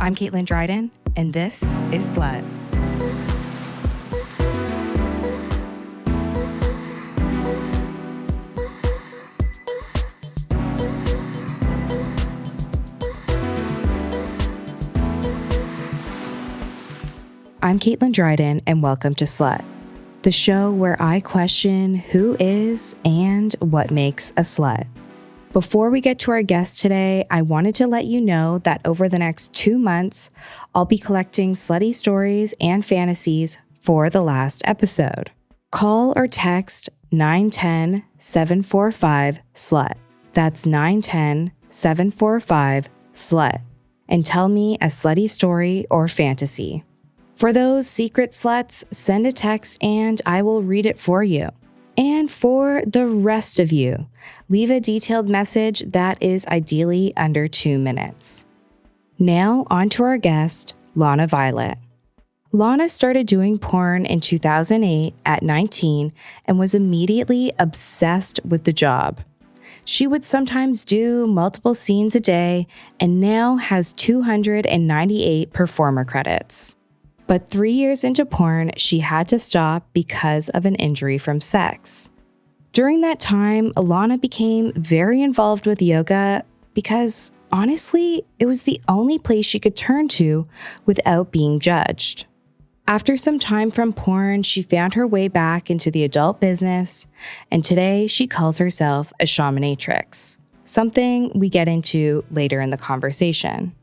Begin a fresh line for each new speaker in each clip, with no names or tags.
I'm Caitlin Dryden, and this is Slut. I'm Caitlin Dryden, and welcome to Slut, the show where I question who is and what makes a slut. Before we get to our guest today, I wanted to let you know that over the next 2 months, I'll be collecting slutty stories and fantasies for the last episode. Call or text 910-745-SLUT. That's 910-745-SLUT. And tell me a slutty story or fantasy. For those secret sluts, send a text and I will read it for you. And for the rest of you, leave a detailed message that is ideally under 2 minutes. Now, on to our guest, Lana Violet. Lana started doing porn in 2008 at 19 and was immediately obsessed with the job. She would sometimes do multiple scenes a day and now has 298 performer credits. But 3 years into porn, she had to stop because of an injury from sex. During that time, Lana became very involved with yoga because, honestly, it was the only place she could turn to without being judged. After some time from porn, she found her way back into the adult business, and today she calls herself a shamanatrix, something we get into later in the conversation.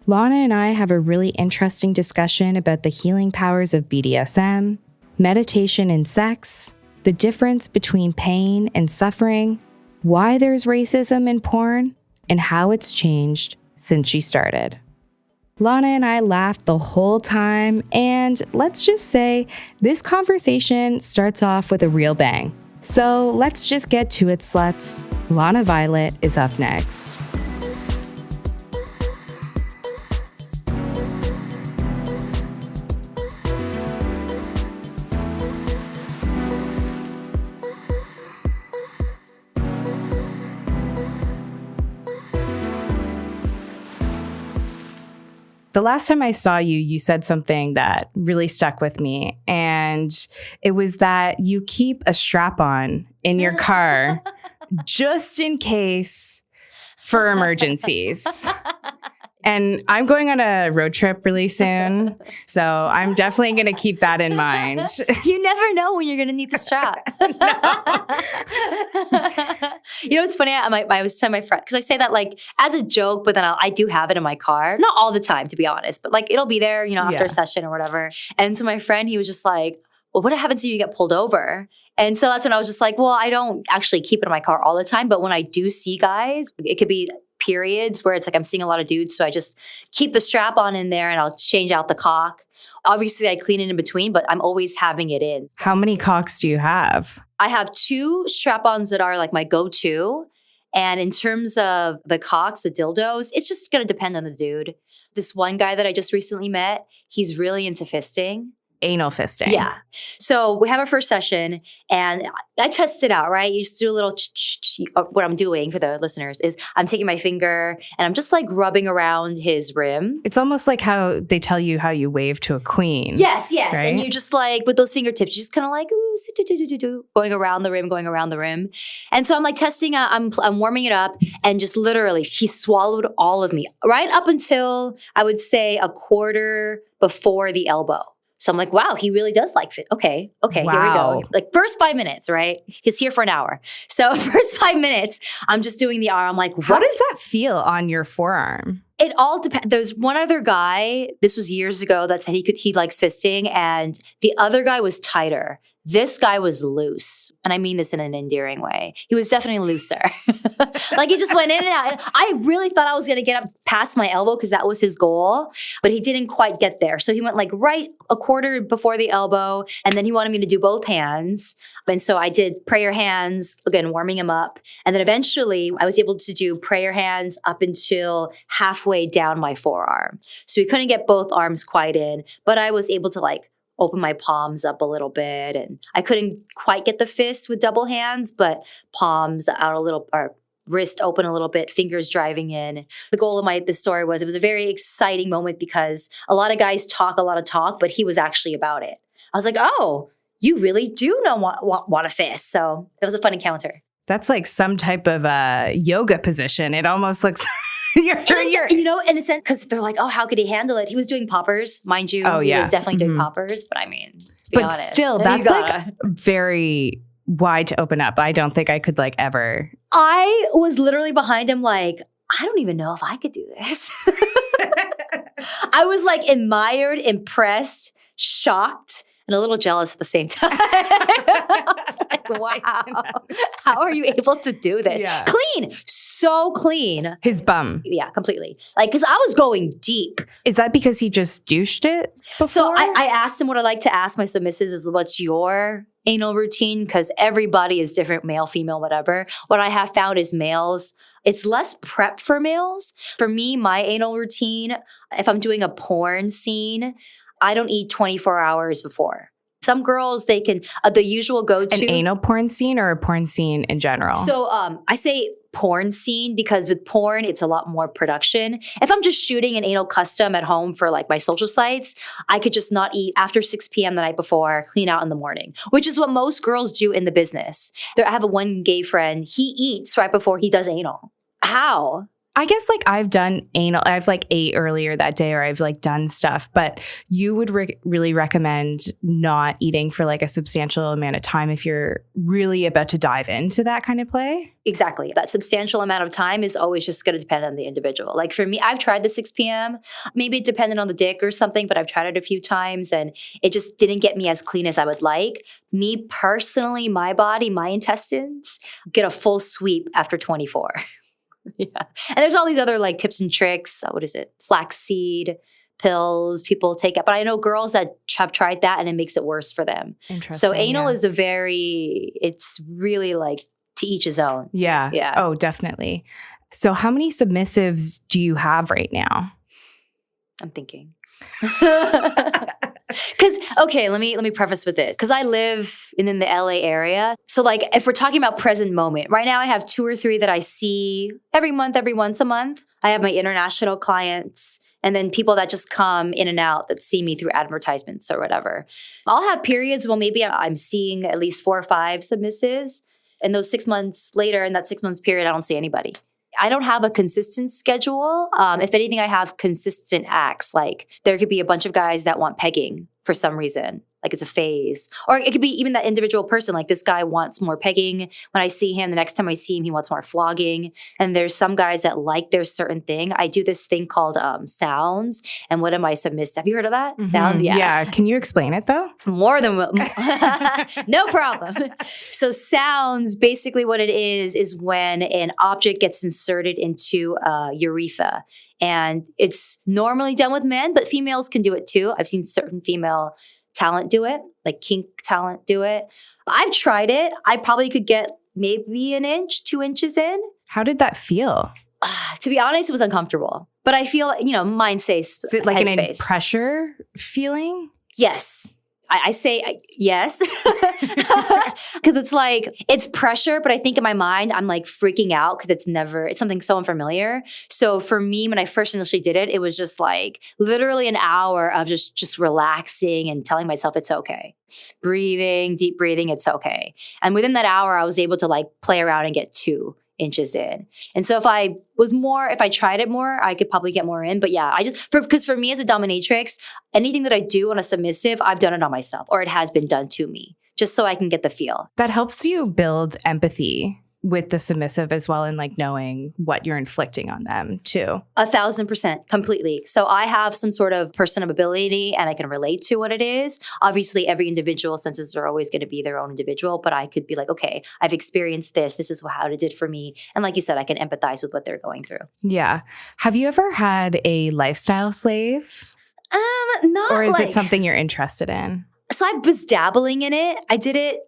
Lana and I have a really interesting discussion about the healing powers of BDSM, meditation and sex, the difference between pain and suffering, why there's racism in porn, and how it's changed since she started. Lana and I laughed the whole time, and let's just say this conversation starts off with a real bang. So let's just get to it, sluts. Lana Violet is up next. The last time I saw you, you said something that really stuck with me. And it was that you keep a strap-on in your car just in case for emergencies. And I'm going on a road trip really soon, so I'm definitely going to keep that in mind.
You never know when you're going to need the strap. You know, it's funny. I was telling my friend, because I say that like as a joke, but then I do have it in my car. Not all the time, to be honest, but like it'll be there, you know, after a session or whatever. And so my friend, he was just like, well, what happens if you get pulled over? And so that's when I was just like, well, I don't actually keep it in my car all the time. But when I do see guys, it could be periods where it's like I'm seeing a lot of dudes. So I just keep the strap on in there and I'll change out the cock. Obviously, I clean it in between, but I'm always having it in.
How many cocks do you have?
I have 2 strap-ons that are like my go-to. And in terms of the cocks, the dildos, it's just going to depend on the dude. This one guy that I just recently met, he's really into fisting.
Anal fisting.
Yeah. So we have our first session and I test it out, right? You just do a little what I'm doing for the listeners is I'm taking my finger and I'm just like rubbing around his rim.
It's almost like how they tell you how you wave to a queen.
Yes.
Right?
And you just like with those fingertips, you just kind of like going around the rim. And so I'm like testing out, I'm warming it up and just literally he swallowed all of me right up until I would say a quarter before the elbow. So I'm like, wow, he really does like fit. Okay, wow. Here we go. Like first 5 minutes, right? He's here for an hour. So first 5 minutes, I'm just doing the arm. I'm like,
how does that feel on your forearm?
It all depends. There's one other guy, this was years ago, that said he likes fisting, and the other guy was tighter. This guy was loose. And I mean this in an endearing way. He was definitely looser. Like he just went in and out. And I really thought I was going to get up past my elbow because that was his goal. But he didn't quite get there. So he went like right a quarter before the elbow. And then he wanted me to do both hands. And so I did prayer hands, again, warming him up. And then eventually I was able to do prayer hands up until halfway down my forearm. So we couldn't get both arms quite in. But I was able to like open my palms up a little bit. And I couldn't quite get the fist with double hands, but palms out a little, or wrist open a little bit, fingers driving in. The goal of this story was, it was a very exciting moment because a lot of guys talk a lot of talk, but he was actually about it. I was like, oh, you really do want a fist. So that was a fun encounter.
That's like some type of yoga position. It almost looks you're
in a sense, because they're like, oh, how could he handle it? He was doing poppers, mind you.
Oh, yeah.
He was definitely doing poppers, but I mean, to be
but
honest,
still, that's like very wide to open up. I don't think I could like ever.
I was literally behind him like, I don't even know if I could do this. I was like admired, impressed, shocked, and a little jealous at the same time. I was like, wow, how are you able to do this?
Yeah.
Clean, so clean.
His bum.
Yeah, completely. Like, because I was going deep.
Is that because he just douched it before?
So I asked him what I like to ask my submissives is, what's your anal routine? Because everybody is different, male, female, whatever. What I have found is males, it's less prep for males. For me, my anal routine, if I'm doing a porn scene, I don't eat 24 hours before. Some girls, they can, the usual go-to.
An anal porn scene or a porn scene in general?
So I say porn scene because with porn, it's a lot more production. If I'm just shooting an anal custom at home for like my social sites, I could just not eat after 6 p.m. the night before, clean out in the morning, which is what most girls do in the business. I have one gay friend, he eats right before he does anal. How?
I guess like I've done anal, I've like ate earlier that day or I've like done stuff, but you would really recommend not eating for like a substantial amount of time if you're really about to dive into that kind of play?
Exactly. That substantial amount of time is always just going to depend on the individual. Like for me, I've tried the 6 p.m. Maybe it depended on the dick or something, but I've tried it a few times and it just didn't get me as clean as I would like. Me personally, my body, my intestines get a full sweep after 24. Yeah. And there's all these other like tips and tricks. What is it? Flaxseed pills people take it. But I know girls that have tried that and it makes it worse for them.
Interesting.
So anal is it's really like to each his own.
Yeah.
Yeah.
Oh, definitely. So how many submissives do you have right now?
I'm thinking. Because, okay, let me preface with this. Because I live in the LA area. So like if we're talking about present moment, right now I have 2 or 3 that I see every once a month. I have my international clients and then people that just come in and out that see me through advertisements or whatever. I'll have periods where maybe I'm seeing at least 4 or 5 submissives. And those 6 months later, in that 6 months period, I don't see anybody. I don't have a consistent schedule. If anything, I have consistent acts. Like there could be a bunch of guys that want pegging for some reason. Like it's a phase. Or it could be even that individual person. Like this guy wants more pegging. When I see him, the next time I see him, he wants more flogging. And there's some guys that like their certain thing. I do this thing called sounds. And what am I submissive? Have you heard of that? Mm-hmm. Sounds? Yeah.
Yeah. Can you explain it though?
More than no problem. So sounds, basically what it is when an object gets inserted into a urethra. And it's normally done with men, but females can do it too. I've seen certain female talent do it, like kink talent do it. I've tried it. I probably could get maybe 1 inch, 2 inches in.
How did that feel?
To be honest, it was uncomfortable. But I feel, mind says
is it like a pressure feeling?
Yes. I say yes, because it's like, it's pressure, but I think in my mind, I'm like freaking out because it's something so unfamiliar. So for me, when I first initially did it, it was just like literally an hour of just relaxing and telling myself it's okay. Breathing, deep breathing, it's okay. And within that hour, I was able to like play around and get 2 inches in. And so if I tried it more, I could probably get more in. But yeah, because for me as a dominatrix, anything that I do on a submissive, I've done it on myself or it has been done to me just so I can get the feel.
That helps you build empathy with the submissive as well and like knowing what you're inflicting on them too.
1,000% completely. So I have some sort of personal ability and I can relate to what it is. Obviously, every individual senses are always going to be their own individual, but I could be like, okay, I've experienced this. This is how it did for me. And like you said, I can empathize with what they're going through.
Yeah. Have you ever had a lifestyle slave?
Not.
Or is it something you're interested in?
So I was dabbling in it. I did it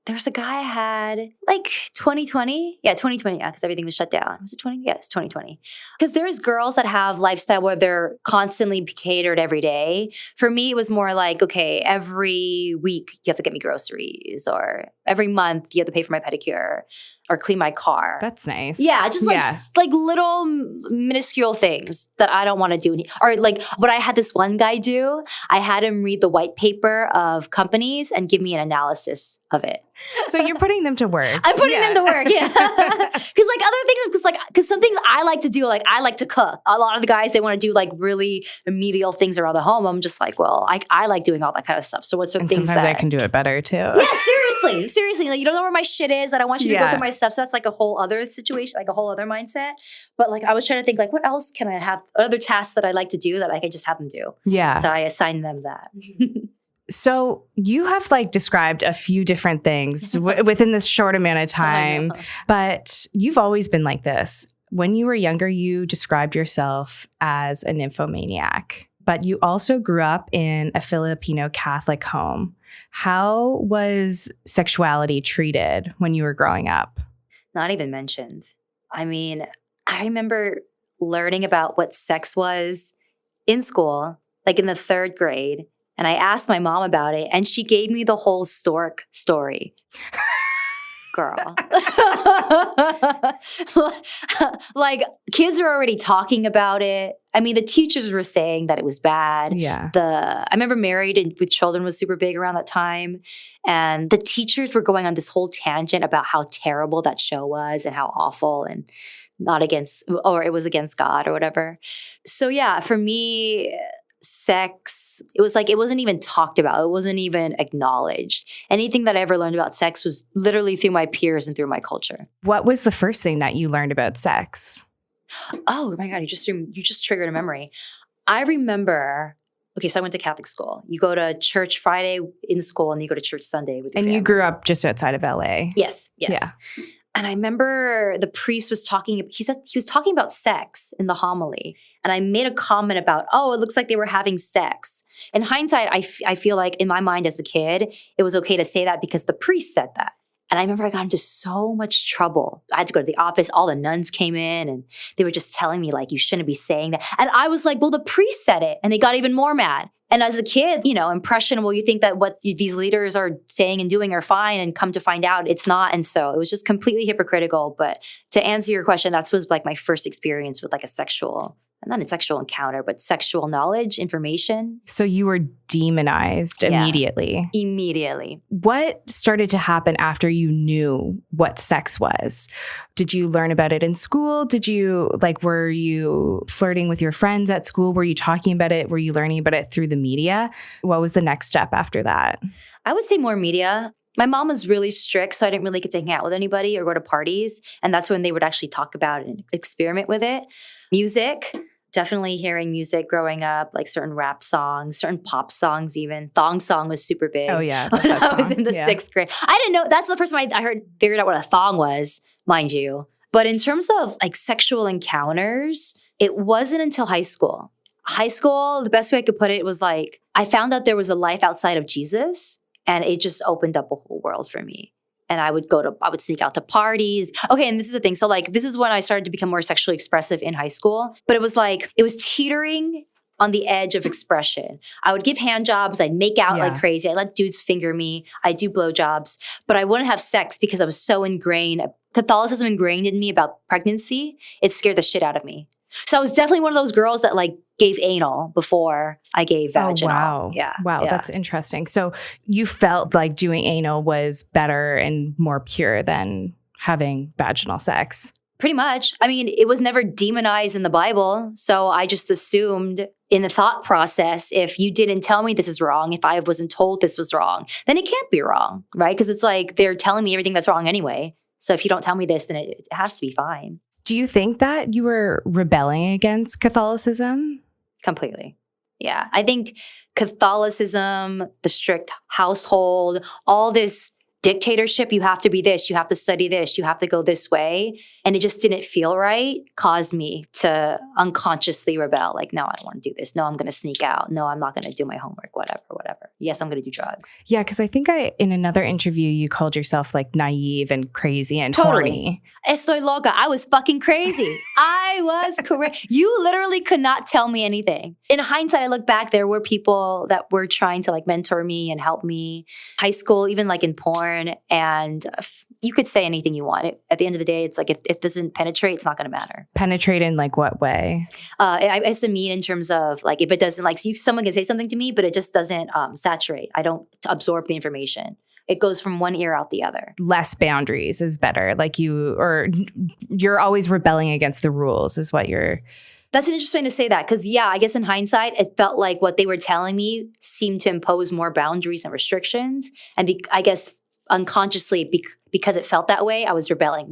There's a guy I had like 2020. Yeah, 2020. Yeah, because everything was shut down. Was it 20? Yes, 2020. Because there's girls that have lifestyle where they're constantly catered every day. For me, it was more like, okay, every week you have to get me groceries, or every month you have to pay for my pedicure or clean my car.
That's nice.
Yeah, just like little minuscule things that I don't want to do. Or like what I had this one guy do, I had him read the white paper of companies and give me an analysis of it.
So you're putting them to work.
I'm putting them to work, yeah. Because like other things, because some things I like to do, like I like to cook. A lot of the guys, they want to do like really remedial things around the home. I'm just like, well, I like doing all that kind of stuff. So what's some things
sometimes I can do it better too.
Yeah, seriously. Like you don't know where my shit is, and I want you to go through my stuff. So that's like a whole other situation, like a whole other mindset. But like I was trying to think, like, what else can I have? Other tasks that I like to do that I could just have them do.
Yeah.
So I assigned them that.
So you have like described a few different things within this short amount of time, but you've always been like this. When you were younger, you described yourself as a nymphomaniac, but you also grew up in a Filipino Catholic home. How was sexuality treated when you were growing up?
Not even mentioned. I mean, I remember learning about what sex was in school, like in the 3rd grade. And I asked my mom about it, and she gave me the whole stork story. Girl. Like, kids are already talking about it. I mean, the teachers were saying that it was bad.
Yeah.
I remember Married with Children was super big around that time. And the teachers were going on this whole tangent about how terrible that show was and how awful and not against, or it was against God or whatever. So yeah, for me, sex, it was like, it wasn't even talked about. It wasn't even acknowledged. Anything that I ever learned about sex was literally through my peers and through my culture.
What was the first thing that you learned about sex?
Oh my God, you just triggered a memory. I remember, okay, so I went to Catholic school. You go to church Friday in school and you go to church Sunday with your family.
And you grew up just outside of LA.
Yes. Yeah. And I remember the priest was talking, he was talking about sex in the homily. And I made a comment about, oh, it looks like they were having sex. In hindsight, I feel like in my mind as a kid, it was okay to say that because the priest said that. And I remember I got into so much trouble. I had to go to the office. All the nuns came in and they were just telling me like, you shouldn't be saying that. And I was like, well, the priest said it. And they got even more mad. And as a kid, impressionable, you think that what these leaders are saying and doing are fine, and come to find out it's not. And so it was just completely hypocritical. But to answer your question, that was like my first experience with like not a sexual encounter, but sexual knowledge, information.
So you were demonized immediately.
Immediately.
What started to happen after you knew what sex was? Did you learn about it in school? Were you flirting with your friends at school? Were you talking about it? Were you learning about it through the media? What was the next step after that?
I would say more media. My mom was really strict, so I didn't really get to hang out with anybody or go to parties. And that's when they would actually talk about it and experiment with it. Music. Definitely hearing music growing up, like certain rap songs, certain pop songs even. Thong song was super big.
Oh, yeah.
When I was in the 6th grade. I didn't know. That's the first time I figured out what a thong was, mind you. But in terms of like sexual encounters, it wasn't until high school. High school, the best way I could put it was like, I found out there was a life outside of Jesus, and it just opened up a whole world for me. And I would sneak out to parties. Okay, and this is the thing. So like, this is when I started to become more sexually expressive in high school. But it was teetering on the edge of expression. I would give hand jobs. I'd make out like crazy. I let dudes finger me. I do blowjobs. But I wouldn't have sex because I was so ingrained. Catholicism ingrained in me about pregnancy. It scared the shit out of me. So I was definitely one of those girls that like gave anal before I gave vaginal.
Oh, wow. Wow, that's interesting. So you felt like doing anal was better and more pure than having vaginal sex?
Pretty much. I mean, it was never demonized in the Bible. So I just assumed in the thought process, if you didn't tell me this is wrong, if I wasn't told this was wrong, then it can't be wrong, right? Because it's like they're telling me everything that's wrong anyway. So if you don't tell me this, then it has to be fine.
Do you think that you were rebelling against Catholicism?
Completely. Yeah. I think Catholicism, the strict household, all this dictatorship, you have to be this, you have to study this, you have to go this way. And it just didn't feel right, caused me to unconsciously rebel. Like, no, I don't want to do this. No, I'm going to sneak out. No, I'm not going to do my homework, whatever. yes, I'm going to do drugs.
Yeah, because I think in another interview, you called yourself like naive and crazy and
Totally.
horny.
Estoy loca. I was fucking crazy. I was crazy. You literally could not tell me anything. In hindsight, I look back, there were people that were trying to like mentor me and help me. High school, even like in porn. And you could say anything you want. At the end of the day, it's like if it doesn't penetrate, it's not going to matter.
Penetrate in like what way?
I mean in terms of like if it doesn't like someone can say something to me, but it just doesn't saturate. I don't absorb the information. It goes from one ear out the other.
Less boundaries is better. Like you're always rebelling against the rules is what you're...
That's an interesting way to say that because, yeah, I guess in hindsight, it felt like what they were telling me seemed to impose more boundaries and restrictions. And I guess unconsciously, because it felt that way, I was rebelling,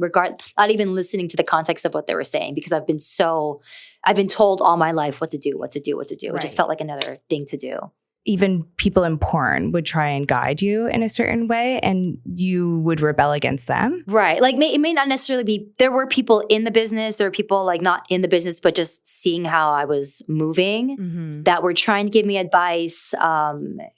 not even listening to the context of what they were saying because I've been told all my life what to do. Right. It just felt like another thing to do.
Even people in porn would try and guide you in a certain way and you would rebel against them.
Right. Like it may not necessarily be, there were people in the business, there were people like not in the business, but just seeing how I was moving that were trying to give me advice.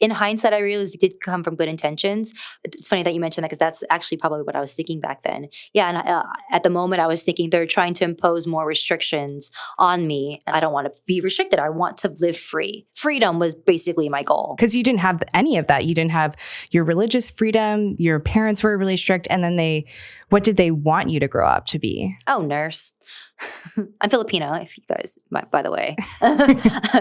In hindsight, I realized it did come from good intentions. It's funny that you mentioned that because that's actually probably what I was thinking back then. Yeah. And at the moment I was thinking they're trying to impose more restrictions on me. I don't want to be restricted. I want to live free. Freedom was basically my goal.
Because you didn't have any of that. You didn't have your religious freedom. Your parents were really strict. And then what did they want you to grow up to be?
Oh, nurse. I'm Filipino, if you guys, by the way.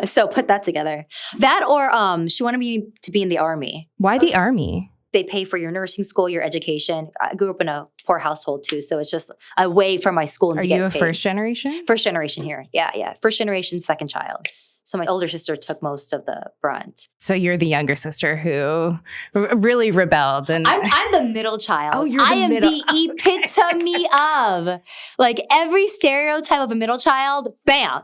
So put that together. That or she wanted me to be in the army.
Why the army?
They pay for your nursing school, your education. I grew up in a poor household too, so it's just a way for my school to get paid.
Are you a first generation?
First generation here. Yeah. First generation, second child. So my older sister took most of the brunt.
So you're the younger sister who really rebelled. And
I'm the middle child.
Oh, you're the middle.
I am the epitome of like every stereotype of a middle child. Bam.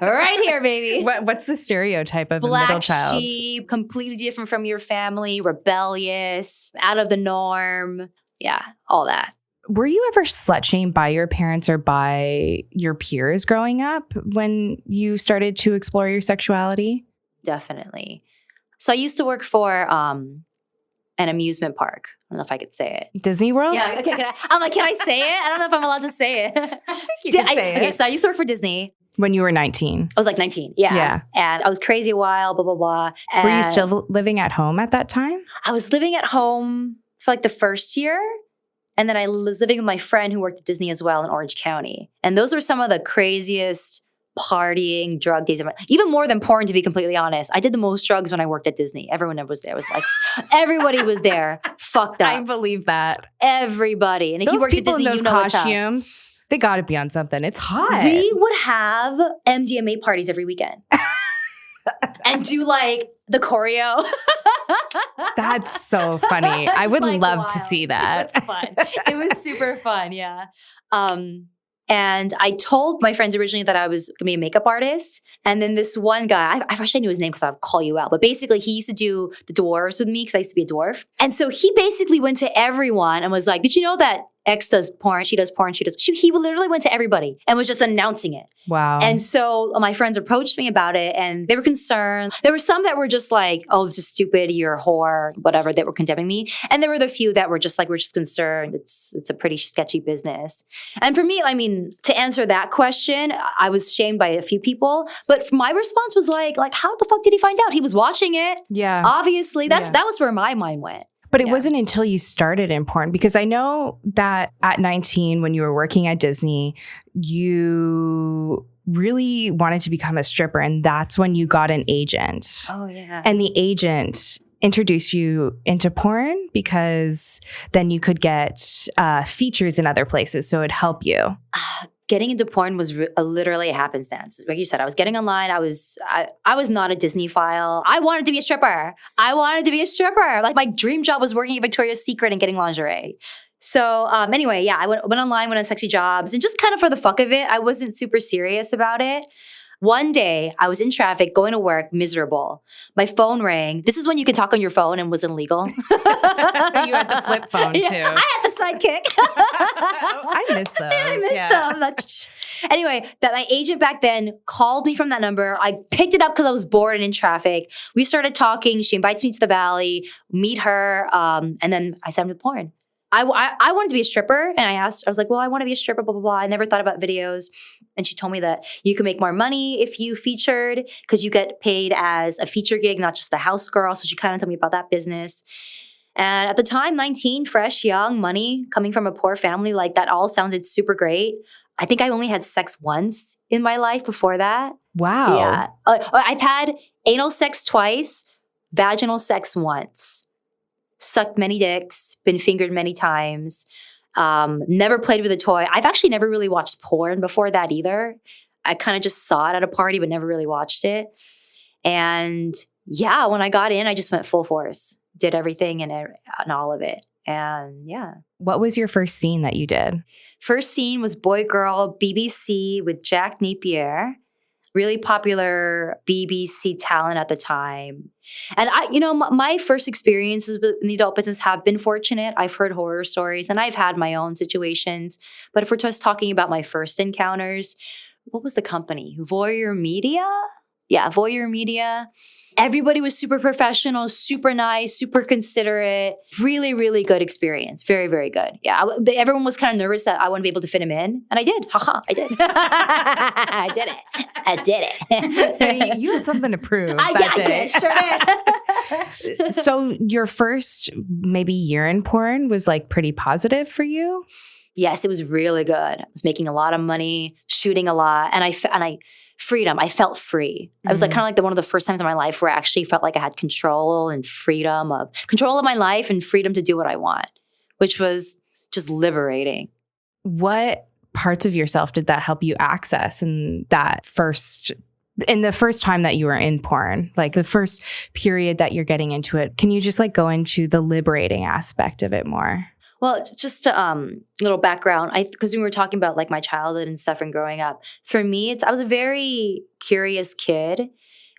Right here, baby.
What's the stereotype of a middle child?
Black sheep, completely different from your family, rebellious, out of the norm. Yeah, all that.
Were you ever slut-shamed by your parents or by your peers growing up when you started to explore your sexuality?
Definitely. So I used to work for an amusement park. I don't know if I could say it.
Disney World?
Yeah. Okay. Can I say it? I don't know if I'm allowed to say it.
I think you can say it.
Okay, so I used to work for Disney.
When you were 19?
I was like 19. Yeah. And I was crazy a while, blah, blah, blah. And
were you still living at home at that time?
I was living at home for like the first year. And then I was living with my friend who worked at Disney as well in Orange County. And those were some of the craziest partying, drug days of my life. Even more than porn, to be completely honest. I did the most drugs when I worked at Disney. Everyone was there. It was like, everybody was there. Fucked up.
I believe that.
Everybody. And if
those
you worked at Disney,
in those
you know
costumes, they got to be on something. It's hot.
We would have MDMA parties every weekend. And do like the choreo.
That's so funny. I would like love to see that.
It was fun. It was super fun, yeah. And I told my friends originally that I was going to be a makeup artist. And then this one guy, I wish I knew his name because I'd call you out. But basically, he used to do the dwarves with me because I used to be a dwarf. And so he basically went to everyone and was like, did you know that X does porn, she does porn, he literally went to everybody and was just announcing it.
Wow.
And so my friends approached me about it and they were concerned. There were some that were just like, oh, this is stupid, you're a whore, whatever, that were condemning me. And there were the few that were just like, we're just concerned. It's a pretty sketchy business. And for me, I mean, to answer that question, I was shamed by a few people. But my response was like, how the fuck did he find out? He was watching it.
Yeah.
Obviously, that was where my mind went.
But it wasn't until you started in porn, because I know that at 19, when you were working at Disney, you really wanted to become a stripper. And that's when you got an agent.
Oh, yeah.
And the agent introduced you into porn because then you could get features in other places. So it'd help you.
Getting into porn was literally a happenstance. Like you said, I was getting online. I was not a Disney file. I wanted to be a stripper. Like my dream job was working at Victoria's Secret and getting lingerie. So anyway, yeah, I went online, went on sexy jobs, and just kind of for the fuck of it. I wasn't super serious about it. One day, I was in traffic going to work, miserable. My phone rang. This is when you could talk on your phone and wasn't legal.
You had the flip phone, too.
Yeah, I had the sidekick.
I miss those.
I miss them. Anyway, that my agent back then called me from that number. I picked it up because I was bored and in traffic. We started talking. She invites me to the Valley, meet her, and then I signed with porn. I wanted to be a stripper, and I was like, well, I want to be a stripper, blah, blah, blah. I never thought about videos. And she told me that you can make more money if you featured because you get paid as a feature gig, not just a house girl. So she kind of told me about that business. And at the time, 19, fresh, young, money, coming from a poor family, like that all sounded super great. I think I only had sex once in my life before that.
Wow.
Yeah. I've had anal sex twice, vaginal sex once. Sucked many dicks, been fingered many times, never played with a toy. I've actually never really watched porn before that either. I kind of just saw it at a party, but never really watched it. And yeah, when I got in, I just went full force, did everything and all of it. And yeah.
What was your first scene that you did?
First scene was Boy Girl BBC with Jack Napier. Really popular BBC talent at the time. And my first experiences in the adult business have been fortunate. I've heard horror stories and I've had my own situations. But if we're just talking about my first encounters, what was the company? Voyeur Media? Yeah, Voyeur Media. Everybody was super professional, super nice, super considerate. Really, really good experience. Very, very good. Yeah, everyone was kind of nervous that I wouldn't be able to fit him in. And I did. Haha, I did. I did it.
You had something to prove
I did. Sure did.
So your first maybe year in porn was like pretty positive for you?
Yes, it was really good. I was making a lot of money, shooting a lot. And freedom. I felt free. I was like kind of like one of the first times in my life where I actually felt like I had control and freedom of my life and freedom to do what I want, which was just liberating.
What parts of yourself did that help you access in the first time that you were in porn, like the first period that you're getting into it? Can you just like go into the liberating aspect of it more?
Well, just a little background, because we were talking about like my childhood and stuff and growing up. For me, I was a very curious kid.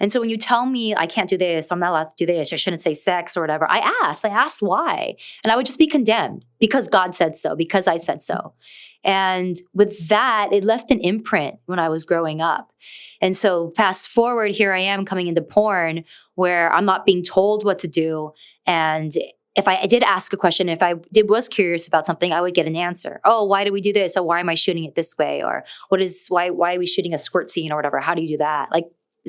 And so when you tell me I can't do this, I'm not allowed to do this, I shouldn't say sex or whatever, I asked why. And I would just be condemned because God said so, because I said so. And with that, it left an imprint when I was growing up. And so fast forward, here I am coming into porn where I'm not being told what to do. And if I did ask a question, if I was curious about something, I would get an answer. Oh, why do we do this? Or why am I shooting it this way? Or why are we shooting a squirt scene or whatever? How do you do that? Like,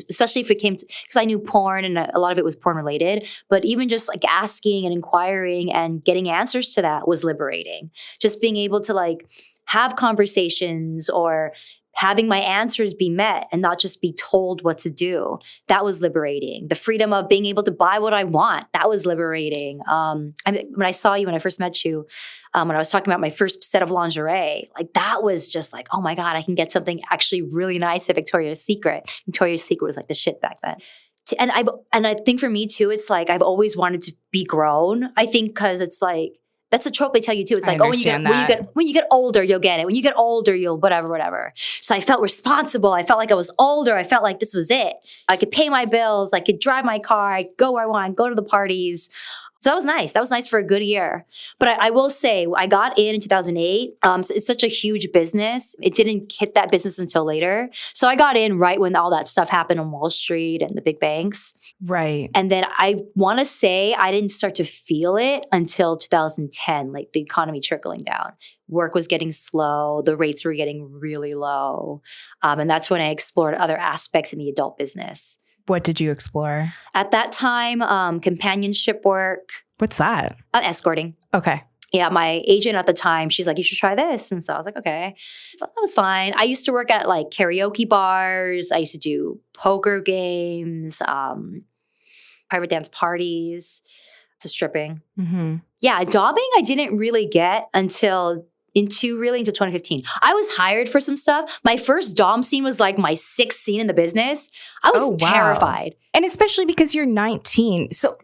especially if it came to, because I knew porn and a lot of it was porn related, but even just like asking and inquiring and getting answers to that was liberating. Just being able to like have conversations or having my answers be met and not just be told what to do. That was liberating. The freedom of being able to buy what I want. That was liberating. When I saw you, when I first met you, when I was talking about my first set of lingerie, like that was just like, oh my God, I can get something actually really nice at Victoria's Secret. Victoria's Secret was like the shit back then. And I think for me too, it's like I've always wanted to be grown. I think because it's like, that's the trope they tell you too. It's like, oh, when you get older, you'll get it. When you get older, you'll whatever. So I felt responsible. I felt like I was older. I felt like this was it. I could pay my bills. I could drive my car. I could go where I want, go to the parties. So that was nice. That was nice for a good year. But I will say, I got in 2008. It's such a huge business. It didn't hit that business until later. So I got in right when all that stuff happened on Wall Street and the big banks.
Right.
And then I want to say I didn't start to feel it until 2010, like the economy trickling down. Work was getting slow. The rates were getting really low. And that's when I explored other aspects in the adult business.
What did you explore?
At that time, companionship work.
What's that?
Escorting.
Okay.
Yeah, my agent at the time, she's like, you should try this. And so I was like, okay. So that was fine. I used to work at like karaoke bars. I used to do poker games, private dance parties, to stripping.
Mm-hmm.
Yeah, dobbing I didn't really get until into 2015. I was hired for some stuff. My first dom scene was like my 6th scene in the business. I was terrified.
And especially because you're 19. So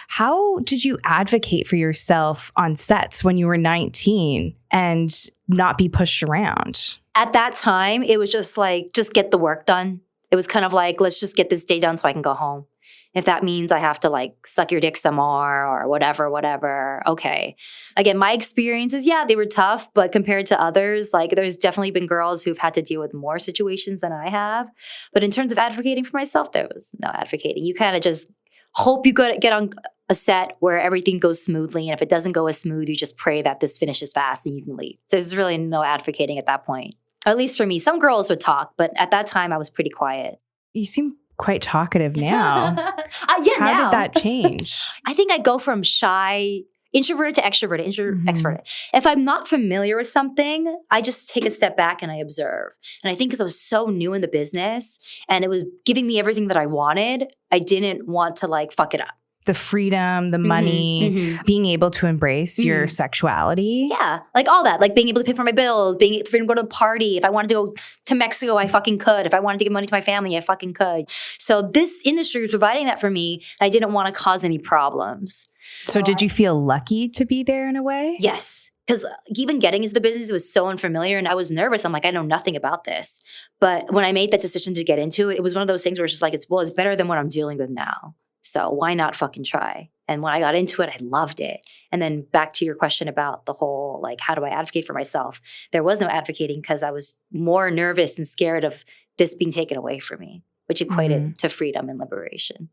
how did you advocate for yourself on sets when you were 19 and not be pushed around?
At that time, it was just like, just get the work done. It was kind of like, let's just get this day done so I can go home. If that means I have to like suck your dick some more or whatever. Okay. Again, my experiences, yeah, they were tough, but compared to others, like there's definitely been girls who've had to deal with more situations than I have. But in terms of advocating for myself, there was no advocating. You kind of just hope you get on a set where everything goes smoothly. And if it doesn't go as smooth, you just pray that this finishes fast and you can leave. There's really no advocating at that point. At least for me. Some girls would talk, but at that time I was pretty quiet.
You seem quite talkative now. How did that change?
I think I go from shy, introverted to extroverted, extroverted. If I'm not familiar with something, I just take a step back and I observe. And I think because I was so new in the business and it was giving me everything that I wanted, I didn't want to like fuck it up.
The freedom, the money, being able to embrace your sexuality.
Yeah, like all that. Like being able to pay for my bills, being able to go to a party. If I wanted to go to Mexico, I fucking could. If I wanted to give money to my family, I fucking could. So this industry was providing that for me, and I didn't want to cause any problems.
So did you feel lucky to be there in a way?
Yes. Because even getting into the business was so unfamiliar and I was nervous. I'm like, I know nothing about this. But when I made that decision to get into it, it was one of those things where it's just like, it's better than what I'm dealing with now. So why not fucking try? And when I got into it, I loved it. And then back to your question about the whole, like, how do I advocate for myself? There was no advocating because I was more nervous and scared of this being taken away from me, which equated to freedom and liberation.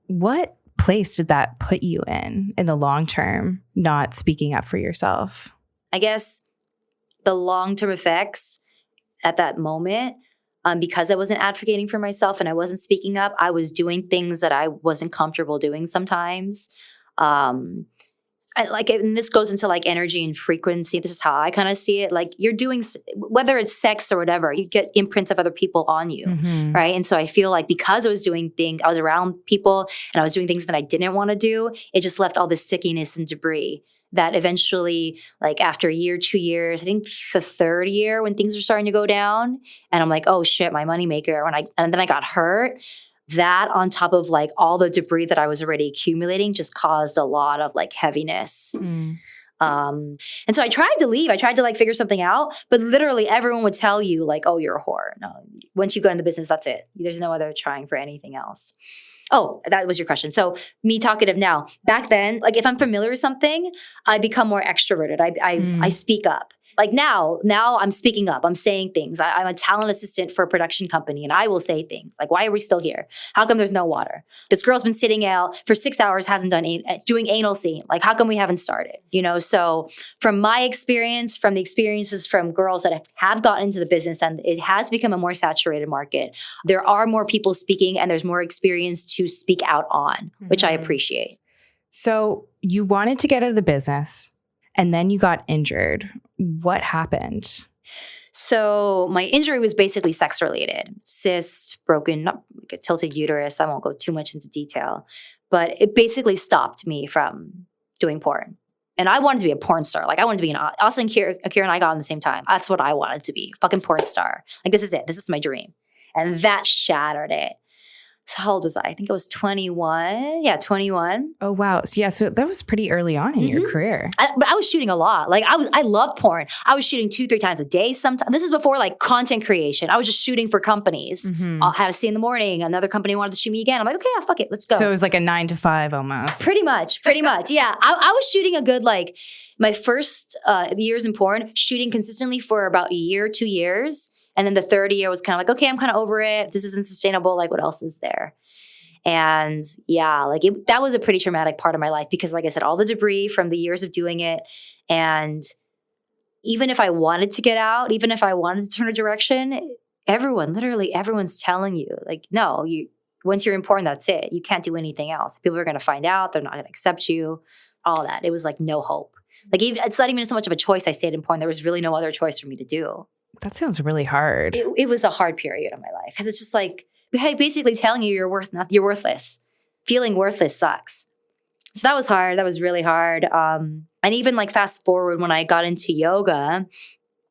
What place did that put you in the long term, not speaking up for yourself?
I guess the long-term effects at that moment, because I wasn't advocating for myself and I wasn't speaking up, I was doing things that I wasn't comfortable doing sometimes. And this goes into like energy and frequency. This is how I kind of see it. Like you're doing, whether it's sex or whatever, you get imprints of other people on you, right? And so I feel like because I was doing things, I was around people and I was doing things that I didn't want to do, it just left all this stickiness and debris that eventually, like after a year, 2 years, I think the 3rd year when things were starting to go down and I'm like, oh shit, my moneymaker. And then I got hurt. That on top of like all the debris that I was already accumulating just caused a lot of like heaviness. And so I tried to leave. I tried to like figure something out, but literally everyone would tell you like, oh, you're a whore. No, once you go into the business, that's it. There's no other trying for anything else. Oh, that was your question. So me talkative now. Back then, like if I'm familiar with something, I become more extroverted. I speak up. Like now I'm speaking up. I'm saying things. I'm a talent assistant for a production company and I will say things like, why are we still here? How come there's no water? This girl's been sitting out for 6 hours, hasn't done doing anal scene. Like, how come we haven't started? You know, so from my experience, from the experiences from girls that have gotten into the business and it has become a more saturated market, there are more people speaking and there's more experience to speak out on, which I appreciate.
So you wanted to get out of the business and then you got injured. What happened?
So my injury was basically sex related. Cyst, broken, not like a tilted uterus. I won't go too much into detail, but it basically stopped me from doing porn. And I wanted to be a porn star. Like I wanted to be Austin Akira and I got on the same time. That's what I wanted to be, fucking porn star. Like this is it. This is my dream. And that shattered it. So how old was I? I think I was 21. Yeah, 21.
Oh, wow. So yeah, so that was pretty early on in your career.
But I was shooting a lot. Like I love porn. I was shooting 2-3 times a day sometimes. This is before like content creation. I was just shooting for companies. I had a scene in the morning. Another company wanted to shoot me again. I'm like, okay, yeah, fuck it. Let's go.
So it was like a 9 to 5 almost.
Pretty much. Yeah. I was shooting a good like my first years in porn, shooting consistently for about a year, 2 years. And then the 3rd year was kind of like, okay, I'm kind of over it. This isn't sustainable. Like, what else is there? And yeah, like that was a pretty traumatic part of my life because, like I said, all the debris from the years of doing it. And even if I wanted to get out, even if I wanted to turn a direction, literally everyone's telling you, like, no, once you're in porn, that's it. You can't do anything else. People are going to find out. They're not going to accept you. All that. It was like no hope. Like it's not even so much of a choice. I stayed in porn. There was really no other choice for me to do.
That sounds really hard.
It was a hard period of my life because it's just like basically telling you you're worthless. Feeling worthless sucks. So that was hard. That was really hard. And even like fast forward when I got into yoga,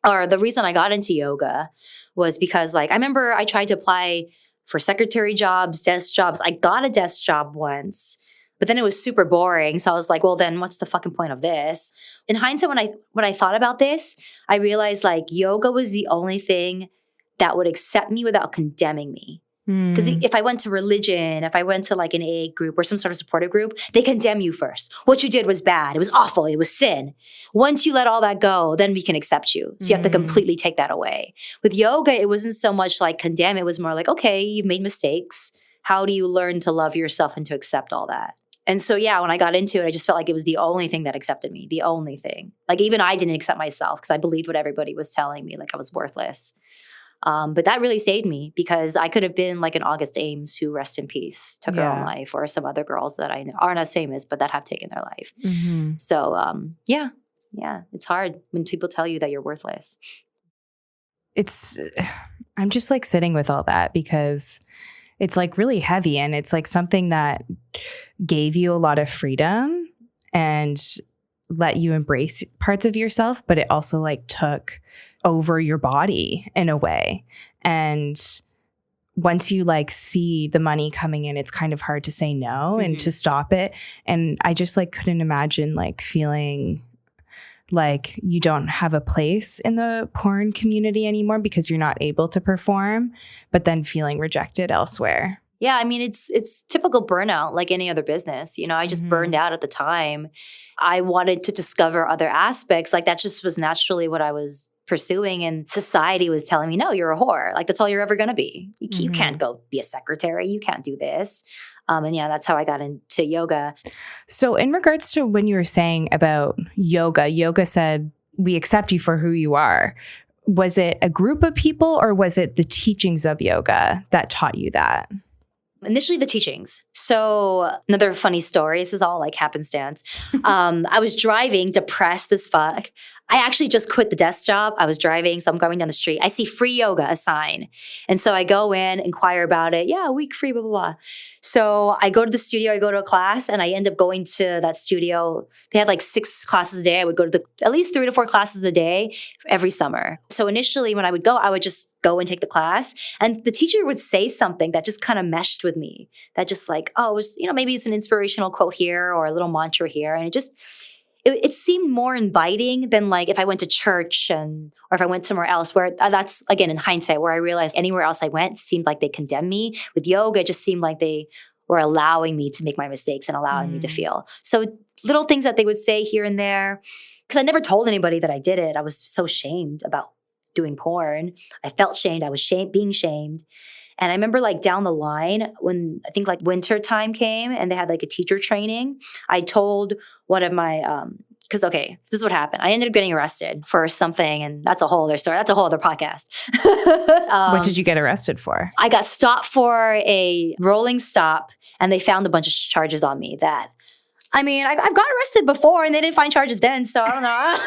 or the reason I got into yoga was because like I remember I tried to apply for secretary jobs, desk jobs. I got a desk job once, but then it was super boring. So I was like, well, then what's the fucking point of this? In hindsight, when I thought about this, I realized like yoga was the only thing that would accept me without condemning me. Because if I went to religion, if I went to like an AA group or some sort of supportive group, they condemn you first. What you did was bad. It was awful. It was sin. Once you let all that go, then we can accept you. So you have to completely take that away. With yoga, it wasn't so much like condemn. It was more like, okay, you've made mistakes. How do you learn to love yourself and to accept all that? And so, yeah, when I got into it, I just felt like it was the only thing that accepted me, the only thing. Like even I didn't accept myself because I believed what everybody was telling me, like I was worthless. But that really saved me because I could have been like an August Ames who, rest in peace, took her own life, or some other girls that I know aren't as famous, but that have taken their life. So yeah, it's hard when people tell you that you're worthless.
I'm just like sitting with all that because it's like really heavy, and it's like something that gave you a lot of freedom and let you embrace parts of yourself, but it also like took over your body in a way. And once you like see the money coming in, it's kind of hard to say no and to stop it. And I just like couldn't imagine like feeling like you don't have a place in the porn community anymore because you're not able to perform, but then feeling rejected elsewhere.
Yeah, I mean, it's typical burnout like any other business. You know, I just burned out at the time. I wanted to discover other aspects. Like that just was naturally what I was pursuing, and society was telling me, no, you're a whore. Like that's all you're ever going to be. You can't go be a secretary. You can't do this. And yeah, that's how I got into yoga.
So in regards to when you were saying about yoga said, we accept you for who you are. Was it a group of people or was it the teachings of yoga that taught you that?
Initially, the teachings. So another funny story. This is all like happenstance. I was driving, depressed as fuck. I actually just quit the desk job. I was driving, so I'm going down the street. I see free yoga, a sign. And so I go in, inquire about it. Yeah, a week free, blah, blah, blah. So I go to the studio, I go to a class, and I end up going to that studio. They had like 6 classes a day. I would go to at least 3 to 4 classes a day every summer. So initially when I would go, I would just go and take the class. And the teacher would say something that just kind of meshed with me. That just like, oh, it was, maybe it's an inspirational quote here or a little mantra here. And it seemed more inviting than like if I went to church or if I went somewhere else where that's, again, in hindsight, where I realized anywhere else I went seemed like they condemned me. With yoga, it just seemed like they were allowing me to make my mistakes and allowing me to feel. So little things that they would say here and there, because I never told anybody that I did it. I was so shamed about doing porn. I felt shamed. I was being shamed. And I remember like down the line when I think like winter time came and they had like a teacher training, I told one of my, because okay, this is what happened. I ended up getting arrested for something, and that's a whole other story. That's a whole other podcast.
What did you get arrested for?
I got stopped for a rolling stop, and they found a bunch of charges on me that, I mean, I've got arrested before and they didn't find charges then. So I don't know.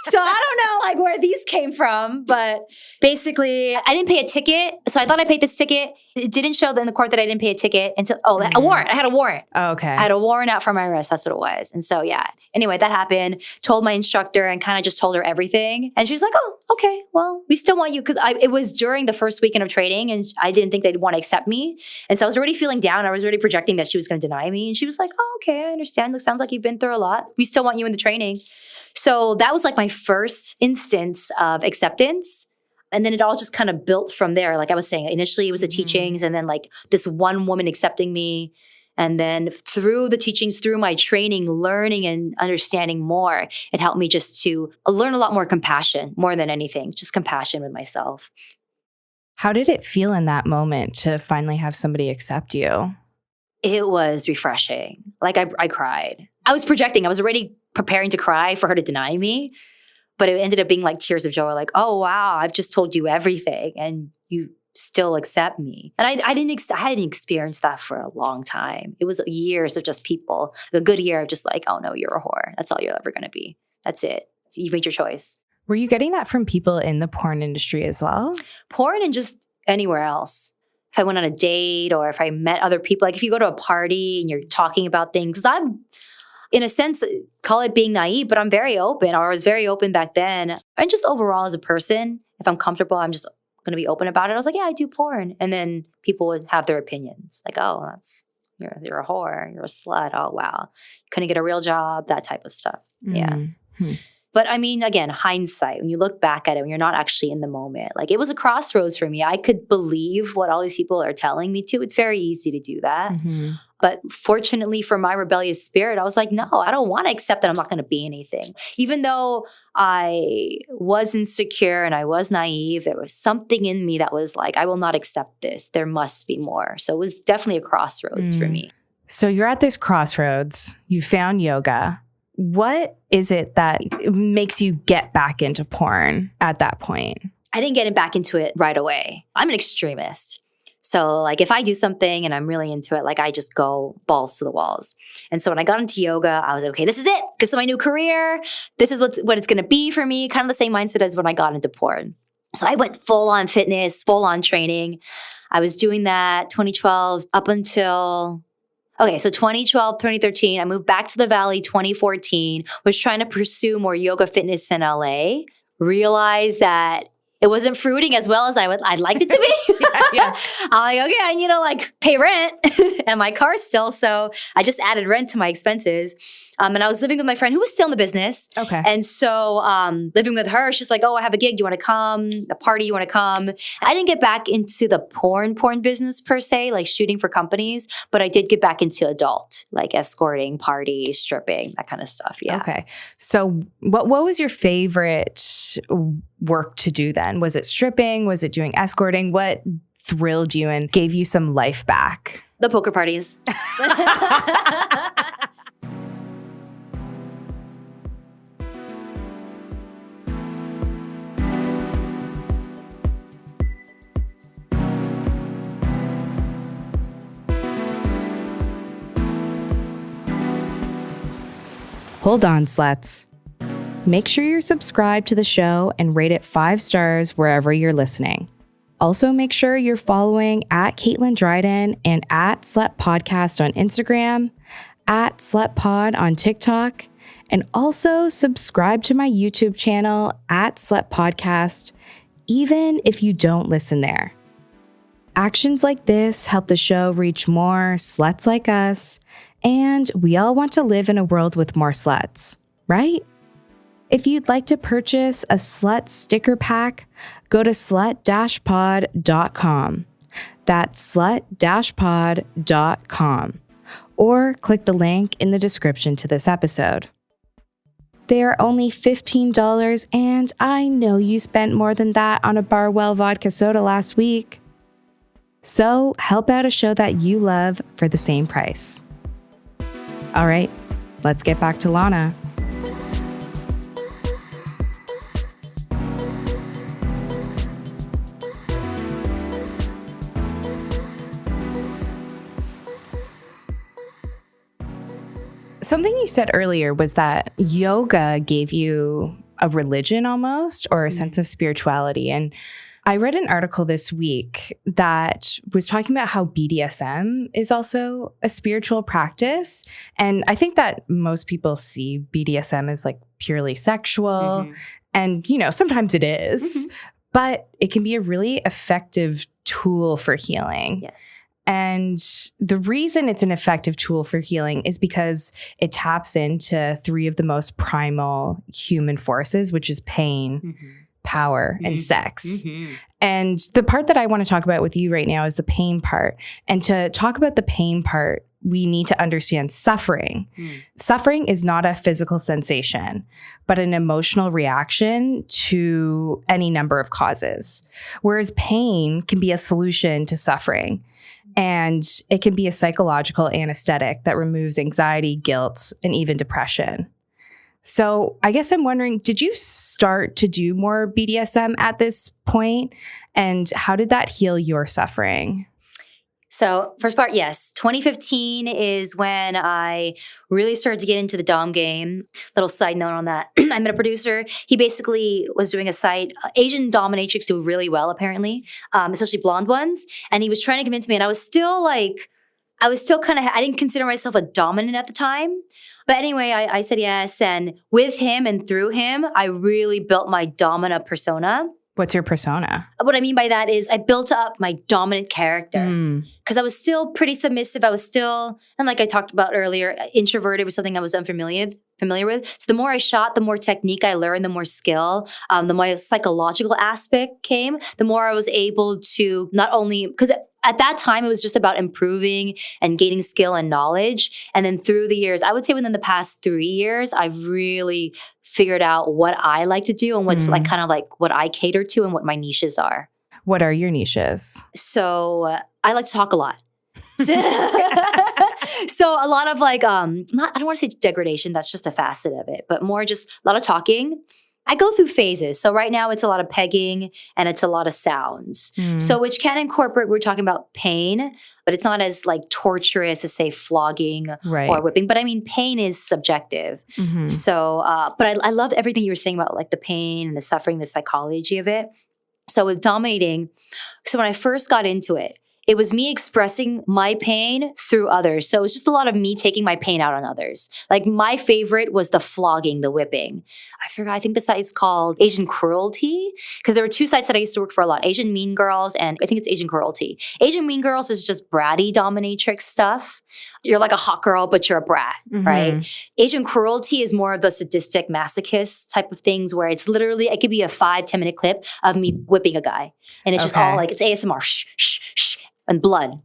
So I don't know like where these came from. But basically, I didn't pay a ticket. So I thought I paid this ticket. It didn't show in the court that I didn't pay a ticket until, a warrant. I had a warrant.
Oh, okay.
I had a warrant out for my arrest. That's what it was. And so, yeah. Anyway, that happened. Told my instructor and kind of just told her everything. And she was like, oh, okay, well, we still want you. Because it was during the first weekend of training and I didn't think they'd want to accept me. And so I was already feeling down. I was already projecting that she was going to deny me. And she was like, oh, okay, I understand. It sounds like you've been through a lot. We still want you in the training. So that was like my first instance of acceptance. And then it all just kind of built from there. Like I was saying, initially it was the teachings and then like this one woman accepting me. And then through the teachings, through my training, learning and understanding more, it helped me just to learn a lot more compassion, more than anything, just compassion with myself.
How did it feel in that moment to finally have somebody accept you?
It was refreshing. Like I cried. I was projecting. I was already preparing to cry for her to deny me. But it ended up being like tears of joy. Like, oh, wow, I've just told you everything and you still accept me. And I hadn't experienced that for a long time. It was years of just people, a good year of just like, oh no, you're a whore. That's all you're ever going to be. That's it. You've made your choice.
Were you getting that from people in the porn industry as well?
Porn and just anywhere else. if I went on a date or if I met other people, like if you go to a party and you're talking about things, 'cause I'm, in a sense, call it being naive, but I'm very open, or I was very open back then. And just overall as a person, if I'm comfortable, I'm just going to be open about it. I was like, yeah, I do porn. And then people would have their opinions. Like, oh, you're a whore, you're a slut. Oh, wow. Couldn't get a real job, that type of stuff. Yeah.
Mm-hmm.
But I mean, again, hindsight, when you look back at it, when you're not actually in the moment, like it was a crossroads for me. I could believe what all these people are telling me to. It's very easy to do that.
Mm-hmm.
But fortunately for my rebellious spirit, I was like, no, I don't want to accept that I'm not going to be anything. Even though I was insecure and I was naive, there was something in me that was like, I will not accept this. There must be more. So it was definitely a crossroads for me.
So you're at this crossroads. You found yoga. What is it that makes you get back into porn at that point?
I didn't get back into it right away. I'm an extremist. So like if I do something and I'm really into it, like I just go balls to the walls. And so when I got into yoga, I was like, okay, this is it. This is my new career. This is what it's going to be for me. Kind of the same mindset as when I got into porn. So I went full on fitness, full on training. I was doing that 2012 up until... Okay, so 2012, 2013, I moved back to the Valley 2014, was trying to pursue more yoga fitness in LA, realized that it wasn't fruiting as well as I'd liked it to be.
Yeah.
I'm like, okay, I need to like pay rent and my car still. So I just added rent to my expenses. And I was living with my friend who was still in the business.
Okay.
And so living with her, she's like, oh, I have a gig. Do you want to come? A party, you want to come? I didn't get back into the porn business per se, like shooting for companies, but I did get back into adult, like escorting, parties, stripping, that kind of stuff. Yeah.
Okay. So what was your favorite work to do then? Was it stripping? Was it doing escorting? What thrilled you and gave you some life back?
The poker parties.
Hold on, sluts. Make sure you're subscribed to the show and rate it 5 stars wherever you're listening. Also, make sure you're following at Caitlin Dryden and at Slut Podcast on Instagram, at Slut Pod on TikTok, and also subscribe to my YouTube channel at Slut Podcast, even if you don't listen there. Actions like this help the show reach more sluts like us, and we all want to live in a world with more sluts, right? If you'd like to purchase a slut sticker pack, go to slut-pod.com. That's slut-pod.com. Or click the link in the description to this episode. They are only $15, and I know you spent more than that on a Barwell vodka soda last week. So help out a show that you love for the same price. All right, let's get back to Lana. Something you said earlier was that yoga gave you a religion almost, or a sense of spirituality. And I read an article this week that was talking about how BDSM is also a spiritual practice. And I think that most people see BDSM as like purely sexual. Mm-hmm. And, sometimes it is, but it can be a really effective tool for healing.
Yes.
And the reason it's an effective tool for healing is because it taps into 3 of the most primal human forces, which is pain, power, and sex. And the part that I want to talk about with you right now is the pain part. And to talk about the pain part, we need to understand suffering. Suffering is not a physical sensation, but an emotional reaction to any number of causes. Whereas pain can be a solution to suffering. And it can be a psychological anesthetic that removes anxiety, guilt, and even depression. So I guess I'm wondering, did you start to do more BDSM at this point? And how did that heal your suffering?
So first part, yes. 2015 is when I really started to get into the dom game. Little side note on that. I met a producer. He basically was doing a site. Asian dominatrix do really well, apparently, especially blonde ones. And he was trying to convince me. And I was still kind of, I didn't consider myself a dominant at the time. But anyway, I said yes. And with him and through him, I really built my dominant persona.
What's your persona?
What I mean by that is I built up my dominant character because I was still pretty submissive. I was still, and like I talked about earlier, introverted was something I was unfamiliar with. So the more I shot, the more technique I learned, the more skill, the more psychological aspect came, the more I was able to not only, because at that time, it was just about improving and gaining skill and knowledge. And then through the years, I would say within the past 3 years, I've really figured out what I like to do and what's like kind of like what I cater to and what my niches are.
What are your niches?
So I like to talk a lot. So a lot of like, I don't want to say degradation, that's just a facet of it, but more just a lot of talking. I go through phases. So right now it's a lot of pegging and it's a lot of sounds. So which can incorporate, we're talking about pain, but it's not as like torturous as say flogging or whipping. But I mean, pain is subjective. So, but I love everything you were saying about like the pain and the suffering, the psychology of it. So with dominating, so when I first got into it, it was me expressing my pain through others. So it was just a lot of me taking my pain out on others. Like my favorite was the flogging, the whipping. I think the site's called Asian Cruelty because there were 2 sites that I used to work for a lot, Asian Mean Girls and I think it's Asian Cruelty. Asian Mean Girls is just bratty dominatrix stuff. You're like a hot girl, but you're a brat, right? Asian Cruelty is more of the sadistic masochist type of things where it's literally, it could be a 5-10 minute clip of me whipping a guy. And it's just all like, it's ASMR, shh, shh, shh. And blood,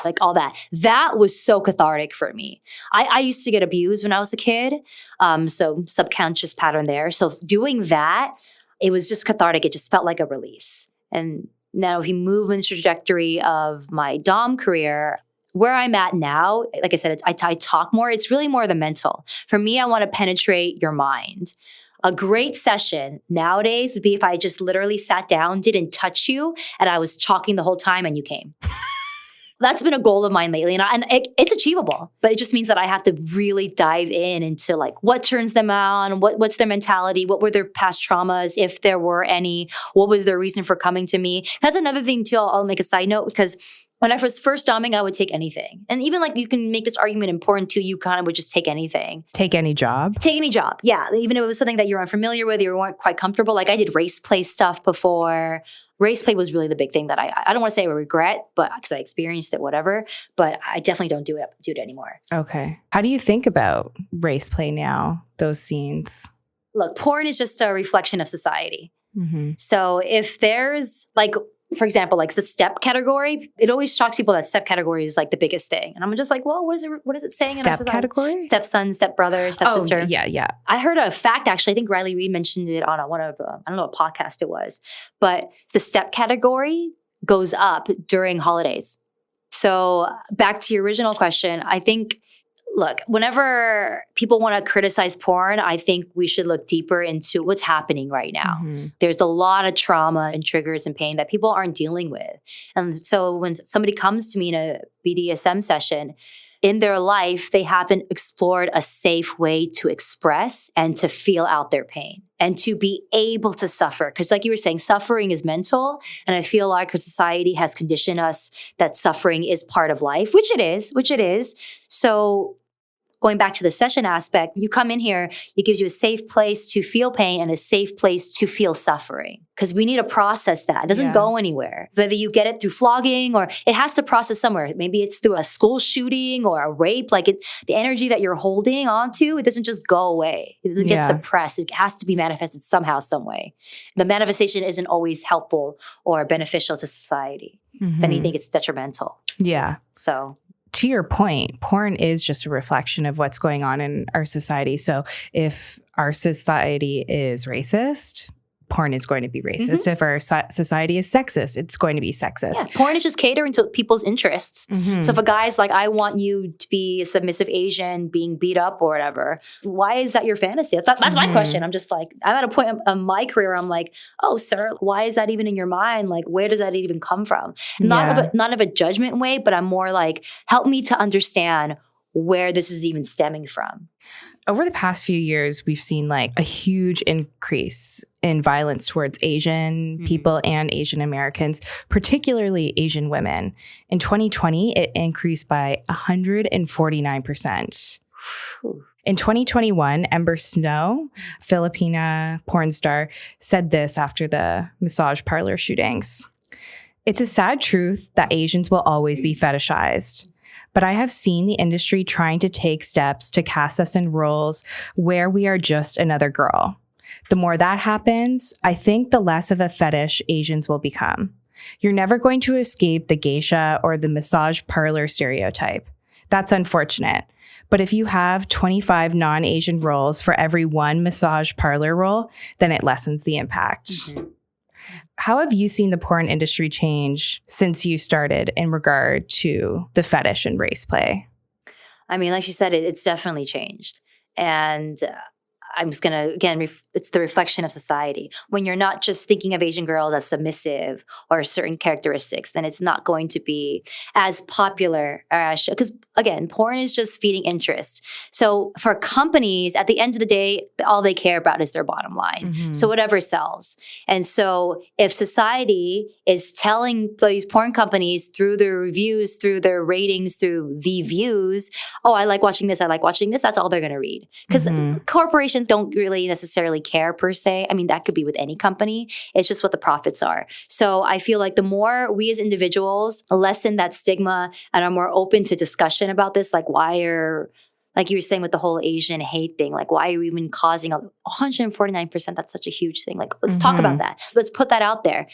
like all that. That was so cathartic for me. I used to get abused when I was a kid. So subconscious pattern there. So doing that, it was just cathartic. It just felt like a release. And now if you move in the trajectory of my dom career, where I'm at now, like I said, I talk more. It's really more the mental. For me, I want to penetrate your mind. A great session nowadays would be if I just literally sat down, didn't touch you, and I was talking the whole time and you came. That's been a goal of mine lately. And it's achievable, but it just means that I have to really dive into like what turns them on, what's their mentality, what were their past traumas, if there were any, what was their reason for coming to me. That's another thing too, I'll make a side note because when I was first doming, I would take anything. And even like you can make this argument important too, you kind of would just take anything.
Take any job?
Take any job, yeah. Even if it was something that you're unfamiliar with, you weren't quite comfortable. Like I did race play stuff before. Race play was really the big thing that I don't want to say I regret, but because I experienced it, whatever. But I definitely don't do it anymore. Okay.
How do you think about race play now, those scenes?
Look, porn is just a reflection of society. So if there's like, for example, like the step category, it always shocks people that step category is like the biggest thing. And I'm just like, well, what is it saying in our society?
Category?
Stepson, stepbrother, stepsister.
Oh, yeah.
I heard a fact, actually, I think Riley Reid mentioned it on one of, I don't know what podcast it was, but the step category goes up during holidays. So back to your original question, I think, look, whenever people want to criticize porn, I think we should look deeper into what's happening right now. There's a lot of trauma and triggers and pain that people aren't dealing with. And so when somebody comes to me in a BDSM session, in their life, they haven't explored a safe way to express and to feel out their pain and to be able to suffer. Because like you were saying, suffering is mental. And I feel like our society has conditioned us that suffering is part of life, which it is. So going back to the session aspect, you come in here, it gives you a safe place to feel pain and a safe place to feel suffering. Because we need to process that. It doesn't go anywhere. Whether you get it through flogging or it has to process somewhere. Maybe it's through a school shooting or a rape. Like the energy that you're holding onto, it doesn't just go away. It doesn't get suppressed. It has to be manifested somehow, some way. The manifestation isn't always helpful or beneficial to society. If anything, it's detrimental.
Yeah.
So
to your point, porn is just a reflection of what's going on in our society. So if our society is racist, porn is going to be racist. If our society is sexist, it's going to be sexist.
Yeah, porn is just catering to people's interests.
Mm-hmm.
So if a guy's like, I want you to be a submissive Asian being beat up or whatever, why is that your fantasy? That's my question. I'm just like, I'm at a point in my career where I'm like, oh, sir, why is that even in your mind? Like, where does that even come from? Not of a judgment way, but I'm more like, help me to understand where this is even stemming from.
Over the past few years, we've seen like a huge increase in violence towards Asian people and Asian Americans, particularly Asian women. In 2020, it increased by 149%. In 2021, Ember Snow, Filipina porn star, said this after the massage parlor shootings. It's a sad truth that Asians will always be fetishized. But I have seen the industry trying to take steps to cast us in roles where we are just another girl. The more that happens, I think the less of a fetish Asians will become. You're never going to escape the geisha or the massage parlor stereotype. That's unfortunate. But if you have 25 non-Asian roles for every one massage parlor role, then it lessens the impact. Mm-hmm. How have you seen the porn industry change since you started in regard to the fetish and race play?
I mean, like she said, it's definitely changed. And I'm just going to, again, it's the reflection of society. When you're not just thinking of Asian girls as submissive or certain characteristics, then it's not going to be as popular because, again, porn is just feeding interest. So for companies, at the end of the day, all they care about is their bottom line. Mm-hmm. So whatever sells. And so if society is telling these porn companies through their reviews, through their ratings, through the views, oh, I like watching this, that's all they're going to read. Because corporations don't really necessarily care per se. I mean, that could be with any company. It's just what the profits are. So I feel like the more we as individuals lessen that stigma and are more open to discussion about this, like like you were saying with the whole Asian hate thing, like why are we even causing 149%? That's such a huge thing. Like, let's talk about that. Let's put that out there.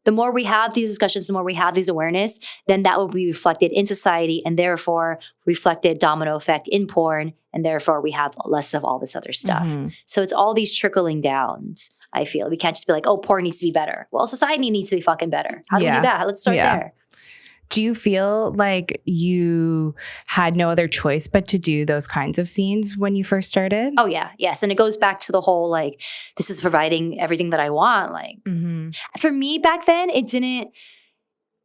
The more we have these discussions, the more we have these awareness, then that will be reflected in society and therefore reflected domino effect in porn. And therefore we have less of all this other stuff. Mm-hmm. So it's all these trickling downs, I feel. We can't just be like, oh, porn needs to be better. Well, society needs to be fucking better. How do we do that? Let's start there.
Do you feel like you had no other choice but to do those kinds of scenes when you first started?
Oh, yeah. Yes. And it goes back to the whole, like, this is providing everything that I want. Like, for me back then, it didn't,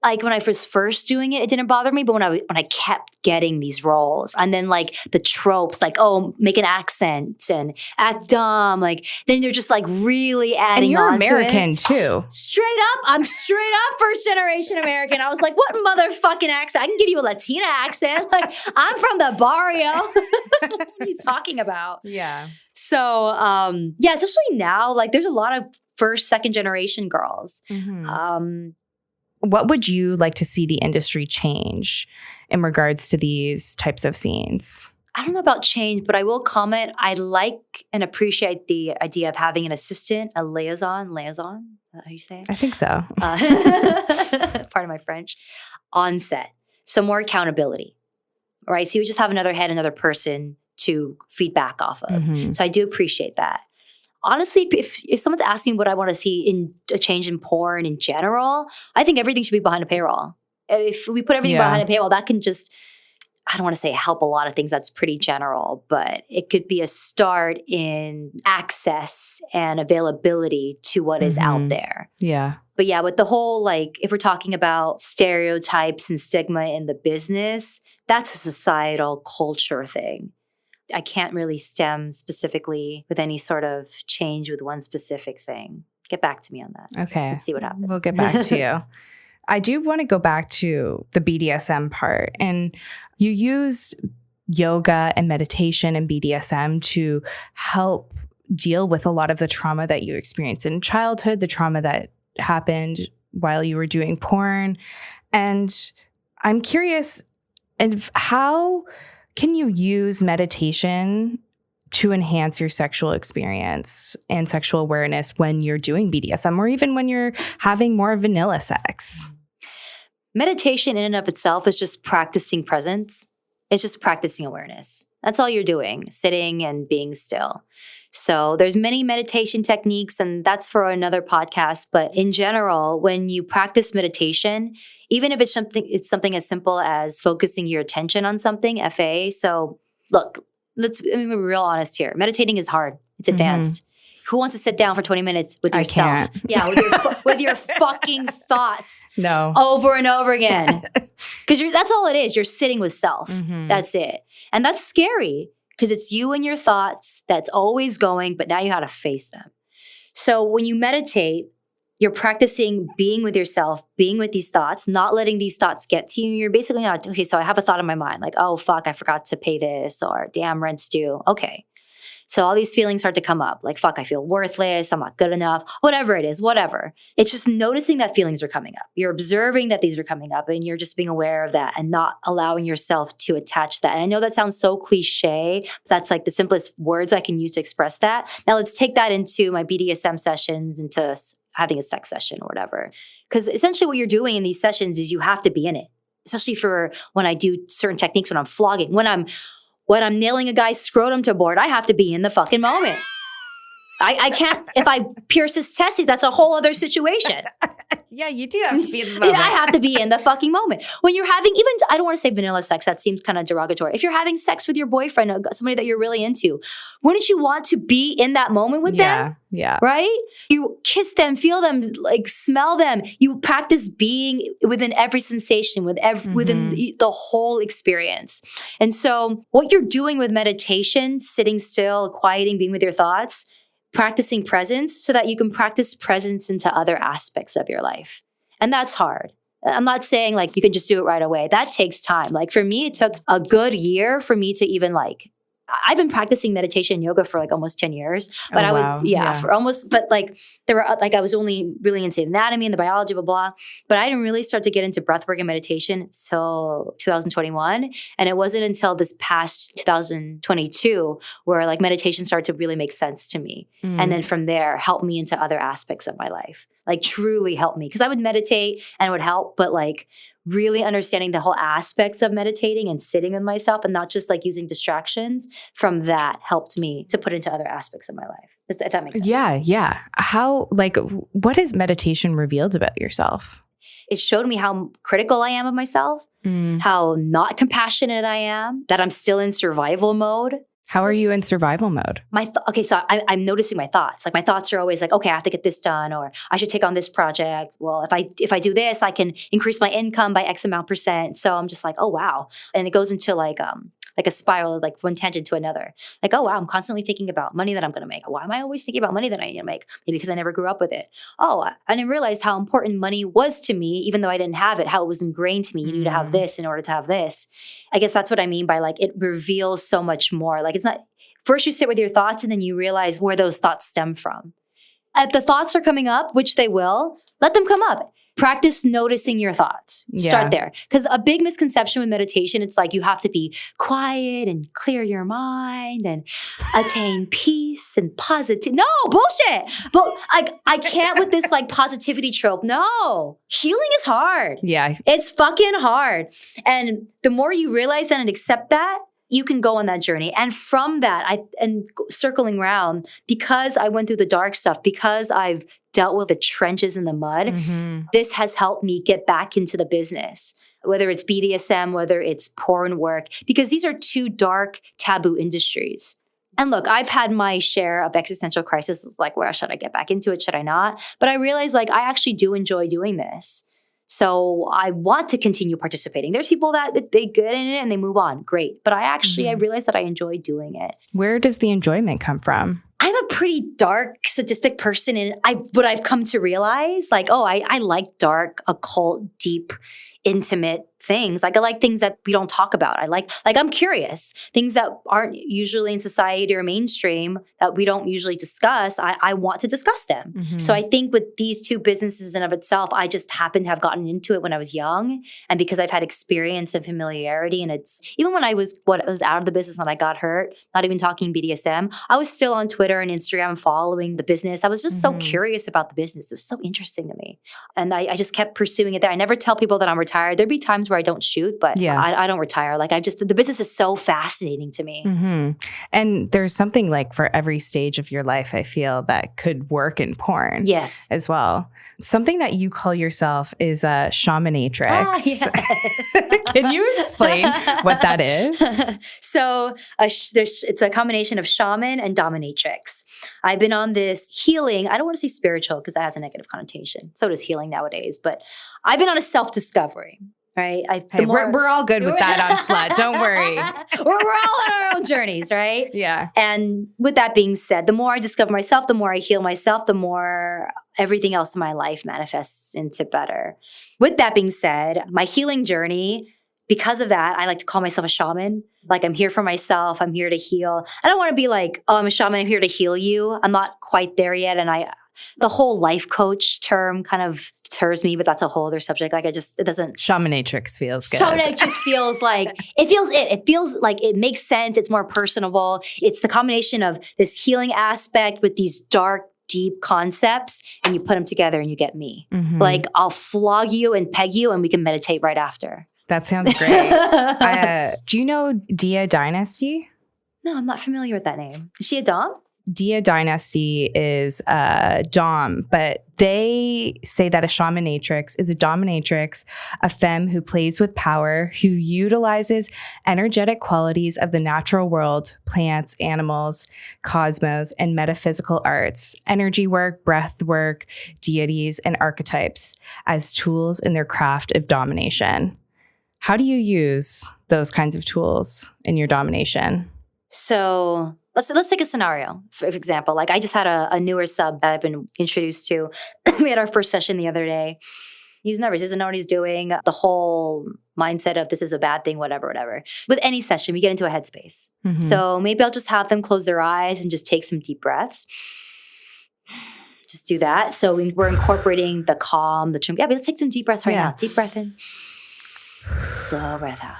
like when I was first doing it, it didn't bother me. But when I kept getting these roles and then like the tropes, like, oh, make an accent and act dumb, like then they're just like really adding on to it.
And you're American too.
Straight up. I'm straight up first generation American. I was like, what motherfucking accent? I can give you a Latina accent. Like, I'm from the barrio. What are you talking about?
Yeah.
So, especially now, like there's a lot of first, second generation girls.
What would you like to see the industry change in regards to these types of scenes?
I don't know about change, but I will comment. I like and appreciate the idea of having an assistant, a liaison. Is that how you say it?
I think so.
Pardon my French. On set. So more accountability, right? So you would just have another head, another person to feed back off of. So I do appreciate that. Honestly, if someone's asking what I want to see in a change in porn in general, I think everything should be behind a paywall. If we put everything behind a paywall, that can just, I don't want to say help a lot of things. That's pretty general, but it could be a start in access and availability to what is out there.
Yeah.
But yeah, with the whole, like, if we're talking about stereotypes and stigma in the business, that's a societal culture thing. I can't really stem specifically with any sort of change with one specific thing. Get back to me on that.
Okay.
Let's see what happens.
We'll get back to you. I do want to go back to the BDSM part. And you use yoga and meditation and BDSM to help deal with a lot of the trauma that you experienced in childhood, the trauma that happened while you were doing porn. And I'm curious, how can you use meditation to enhance your sexual experience and sexual awareness when you're doing BDSM or even when you're having more vanilla sex?
Meditation in and of itself is just practicing presence. It's just practicing awareness. That's all you're doing, sitting and being still. So there's many meditation techniques, and that's for another podcast. But in general, when you practice meditation, even if it's something as simple as focusing your attention on something, FA. So look, let's be real honest here. Meditating is hard. It's advanced. Who wants to sit down for 20 minutes with yourself?
I can't.
Yeah, with your fucking thoughts.
No.
Over and over again. Because that's all it is. You're sitting with self. That's it. And that's scary because it's you and your thoughts that's always going, but now you have to face them. So when you meditate, you're practicing being with yourself, being with these thoughts, not letting these thoughts get to you. You're basically not, okay, so I have a thought in my mind like, oh, fuck, I forgot to pay this, or damn, rent's due. Okay. So all these feelings start to come up like, fuck, I feel worthless. I'm not good enough, whatever it is, whatever. It's just noticing that feelings are coming up. You're observing that these are coming up and you're just being aware of that and not allowing yourself to attach that. And I know that sounds so cliche, but that's like the simplest words I can use to express that. Now let's take that into my BDSM sessions, into having a sex session or whatever. Because essentially what you're doing in these sessions is you have to be in it, especially for when I do certain techniques, when I'm flogging, when I'm nailing a guy's scrotum to board, I have to be in the fucking moment. I can't, if I pierce his testes, that's a whole other situation.
Yeah, you do have to be in the moment.
Yeah, I have to be in the fucking moment. When you're having, even, I don't want to say vanilla sex, that seems kind of derogatory. If you're having sex with your boyfriend, or somebody that you're really into, wouldn't you want to be in that moment with them?
Yeah.
Right? You kiss them, feel them, like smell them. You practice being within every sensation, within the whole experience. And so what you're doing with meditation, sitting still, quieting, being with your thoughts, practicing presence so that you can practice presence into other aspects of your life. And that's hard. I'm not saying like you can just do it right away. That takes time. Like for me, it took a good year for me to even like, I've been practicing meditation and yoga for like almost 10 years, but for almost, but like there were like, I was only really into anatomy and the biology, blah, blah, but I didn't really start to get into breathwork and meditation until 2021. And it wasn't until this past 2022 where like meditation started to really make sense to me. And then from there, helped me into other aspects of my life, like truly helped me. Cause I would meditate and it would help, but like really understanding the whole aspects of meditating and sitting with myself and not just like using distractions from that helped me to put into other aspects of my life. If that makes sense.
Yeah. How, like, what has meditation revealed about yourself?
It showed me how critical I am of myself, how not compassionate I am, that I'm still in survival mode.
How are you in survival mode?
So I'm noticing my thoughts. Like my thoughts are always like, okay, I have to get this done, or I should take on this project. Well, if I do this, I can increase my income by X amount %. So I'm just like, oh wow, and it goes into like a spiral, like one tangent to another. Like, oh wow, I'm constantly thinking about money that I'm going to make. Why am I always thinking about money that I need to make? Maybe because I never grew up with it. Oh, I didn't realize how important money was to me, even though I didn't have it. How it was ingrained to me. You need to have this in order to have this. I guess that's what I mean by like it reveals so much more. Like it's not. First, you sit with your thoughts and then you realize where those thoughts stem from. If the thoughts are coming up, which they will, let them come up. Practice noticing your thoughts. Start there. Because a big misconception with meditation, it's like you have to be quiet and clear your mind and attain peace and positivity. No, bullshit. But I can't with this like positivity trope. No. Healing is hard.
Yeah.
It's fucking hard. And the more you realize that and accept that, you can go on that journey. And from that, and circling around, because I went through the dark stuff, because I've dealt with the trenches in the mud, this has helped me get back into the business, whether it's BDSM, whether it's porn work, because these are two dark, taboo industries. And look, I've had my share of existential crises, like, where should I get back into it? Should I not? But I realized like, I actually do enjoy doing this. So I want to continue participating. There's people that they get in it and they move on. Great. But I realized that I enjoy doing it.
Where does the enjoyment come from?
I'm a pretty dark, sadistic person. And what I've come to realize, like, I like dark, occult, deep, intimate things. Like I like things that we don't talk about. I'm curious. Things that aren't usually in society or mainstream that we don't usually discuss. I want to discuss them. So I think with these two businesses in of itself, I just happened to have gotten into it when I was young. And because I've had experience and familiarity, and it's even when I was out of the business and I got hurt, not even talking BDSM, I was still on Twitter and Instagram following the business. I was just so curious about the business. It was so interesting to me. And I just kept pursuing it there. I never tell people that I'm retired retire. There'd be times where I don't shoot, but I don't retire. Like the business is so fascinating to me.
And there's something like for every stage of your life, I feel, that could work in porn.
Yes.
As well. Something that you call yourself is a shamanatrix.
Yes.
Can you explain what that is?
So it's a combination of shaman and dominatrix. I've been on this healing. I don't want to say spiritual because that has a negative connotation. So does healing nowadays. But I've been on a self-discovery. Right?
We're all good with that on Slut. Don't worry.
we're all on our own journeys, right?
Yeah.
And with that being said, the more I discover myself, the more I heal myself, the more everything else in my life manifests into better. With that being said, my healing journey, because of that, I like to call myself a shaman. Like, I'm here for myself. I'm here to heal. I don't want to be like, oh, I'm a shaman. I'm here to heal you. I'm not quite there yet. And the whole life coach term kind of deters me, but that's a whole other subject. Like, it doesn't.
Shamanatrix feels good.
Shamanatrix feels like, it feels like it makes sense. It's more personable. It's the combination of this healing aspect with these dark, deep concepts, and you put them together and you get me. Like, I'll flog you and peg you and we can meditate right after.
That sounds great. Do you know Dia Dynasty?
No, I'm not familiar with that name. Is she a dom?
Dia Dynasty is a dom, but they say that a shamanatrix is a dominatrix, a femme who plays with power, who utilizes energetic qualities of the natural world, plants, animals, cosmos, and metaphysical arts, energy work, breath work, deities, and archetypes as tools in their craft of domination. How do you use those kinds of tools in your domination?
So let's take a scenario, for example. Like, I just had a newer sub that I've been introduced to. We had our first session the other day. He's nervous. He doesn't know what he's doing. The whole mindset of this is a bad thing, whatever. With any session, we get into a headspace. So maybe I'll just have them close their eyes and just take some deep breaths. Just do that. So we're incorporating the calm, the tranquility. Yeah, but let's take some deep breaths right now. Deep breath in. Slow breath out.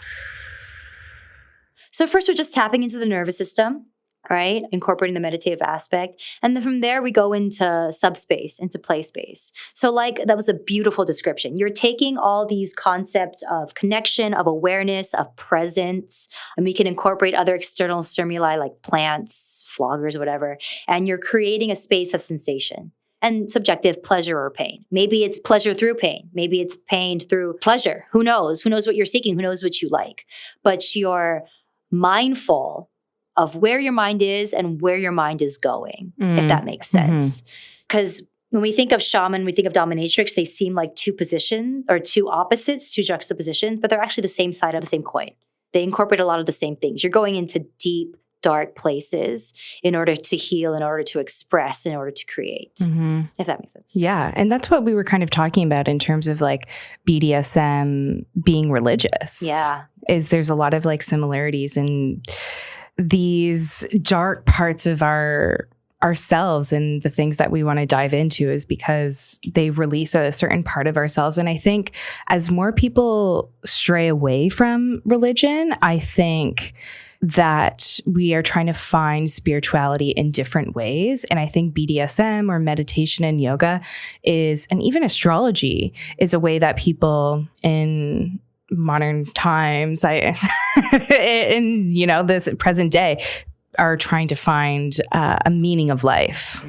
So first, we're just tapping into the nervous system, right? Incorporating the meditative aspect. And then from there, we go into subspace, into play space. So that was a beautiful description. You're taking all these concepts of connection, of awareness, of presence, and we can incorporate other external stimuli like plants, floggers, whatever. And you're creating a space of sensation and subjective pleasure or pain. Maybe it's pleasure through pain. Maybe it's pain through pleasure. Who knows? Who knows what you're seeking? Who knows what you like? But you're mindful of where your mind is and where your mind is going, if that makes sense. Because when we think of shaman, we think of dominatrix, they seem like two positions or two opposites, two juxtapositions, but they're actually the same side of the same coin. They incorporate a lot of the same things. You're going into deep, dark places in order to heal, in order to express, in order to create, if that makes sense.
Yeah. And that's what we were kind of talking about in terms of like BDSM being religious.
Yeah.
Is there's a lot of like similarities in these dark parts of ourselves and the things that we want to dive into is because they release a certain part of ourselves. And I think as more people stray away from religion, I think that we are trying to find spirituality in different ways. And I think BDSM or meditation and yoga and even astrology is a way that people in modern times, in this present day, are trying to find a meaning of life.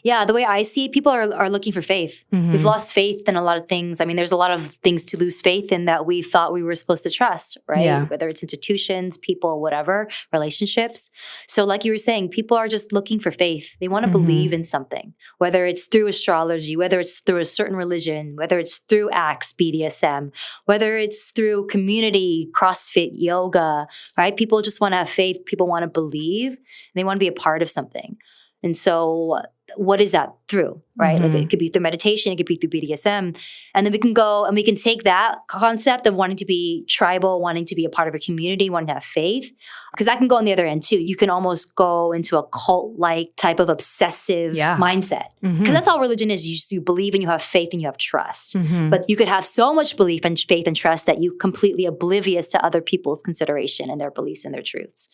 Yeah, the way I see it, people are looking for faith. We've lost faith in a lot of things. I mean, there's a lot of things to lose faith in that we thought we were supposed to trust, right?
Yeah.
Whether it's institutions, people, whatever, relationships. So like you were saying, people are just looking for faith. They want to believe in something, whether it's through astrology, whether it's through a certain religion, whether it's through acts, BDSM, whether it's through community, CrossFit, yoga, right? People just want to have faith. People want to believe. And they want to be a part of something. And so what is that through, right? Like, it could be through meditation, it could be through BDSM. And then we can go and we can take that concept of wanting to be tribal, wanting to be a part of a community, wanting to have faith, because that can go on the other end too. You can almost go into a cult-like type of obsessive mindset. Because that's all religion is. You believe and you have faith and you have trust. But you could have so much belief and faith and trust that you're completely oblivious to other people's consideration and their beliefs and their truths.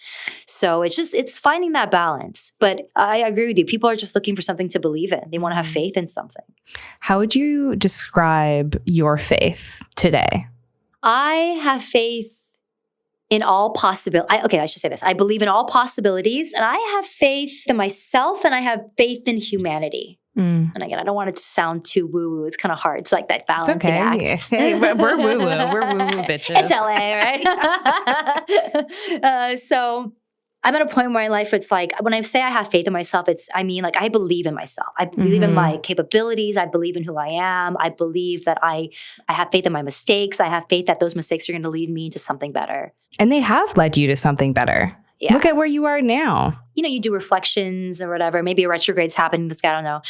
So it's finding that balance. But I agree with you. People are just looking for something to believe in. They want to have faith in something.
How would you describe your faith today?
I have faith in all possibilities. Okay, I should say this. I believe in all possibilities, and I have faith in myself, and I have faith in humanity. And again, I don't want it to sound too woo-woo. It's kind of hard. It's like that balancing act.
Hey, we're woo-woo. We're woo-woo bitches.
It's LA, right? So I'm at a point in my life, it's like, when I say I have faith in myself, I believe in myself. I believe in my capabilities. I believe in who I am. I believe that I have faith in my mistakes. I have faith that those mistakes are going to lead me into something better.
And they have led you to something better. Yeah. Look at where you are now.
You do reflections or whatever. Maybe a retrograde's happening. This guy, I don't know.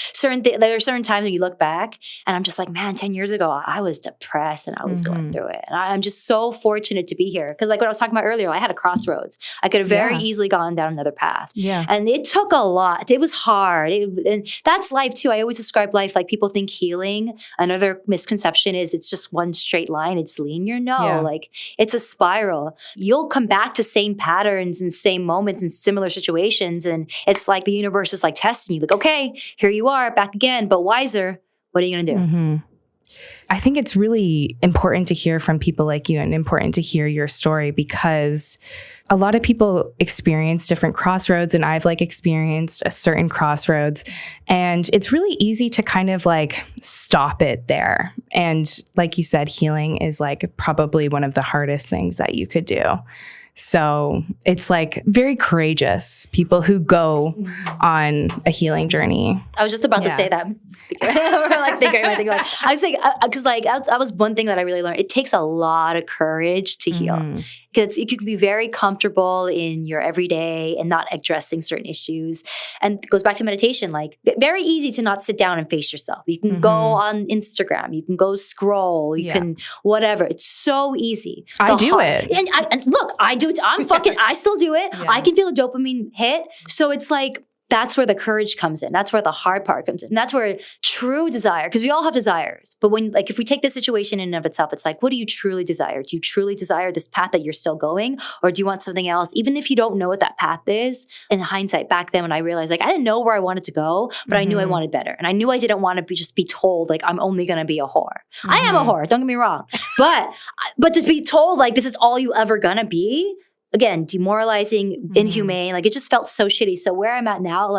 There are certain times when you look back and I'm just like, man, 10 years ago, I was depressed and I was going through it. And I'm just so fortunate to be here. Because like what I was talking about earlier, I had a crossroads. I could have very easily gone down another path. Yeah. And it took a lot. It was hard. And that's life too. I always describe life like people think healing. Another misconception is it's just one straight line. It's linear. No, like it's a spiral. You'll come back to same patterns and same moments and similar situations. And it's like the universe is like testing you. Like, okay, here you are back again, but wiser. What are you going to do?
I think it's really important to hear from people like you and important to hear your story because a lot of people experience different crossroads and I've experienced a certain crossroads and it's really easy to kind of stop it there. And like you said, healing is probably one of the hardest things that you could do. So it's very courageous people who go on a healing journey.
I was just about to say that. I was like, because that was one thing that I really learned. It takes a lot of courage to heal. Because you can be very comfortable in your everyday and not addressing certain issues. And it goes back to meditation, very easy to not sit down and face yourself. You can go on Instagram, you can go scroll, you can whatever. It's so easy.
I do it.
And look, I do it. I still do it. I can feel a dopamine hit. So it's that's where the courage comes in. That's where the hard part comes in. And that's where true desire, because we all have desires. But when, if we take this situation in and of itself, it's what do you truly desire? Do you truly desire this path that you're still going? Or do you want something else? Even if you don't know what that path is, in hindsight, back then when I realized, I didn't know where I wanted to go, but I knew I wanted better. And I knew I didn't want to just be told, I'm only going to be a whore. I am a whore, don't get me wrong. But to be told, this is all you ever going to be, again, demoralizing, inhumane. It just felt so shitty. So where I'm at now,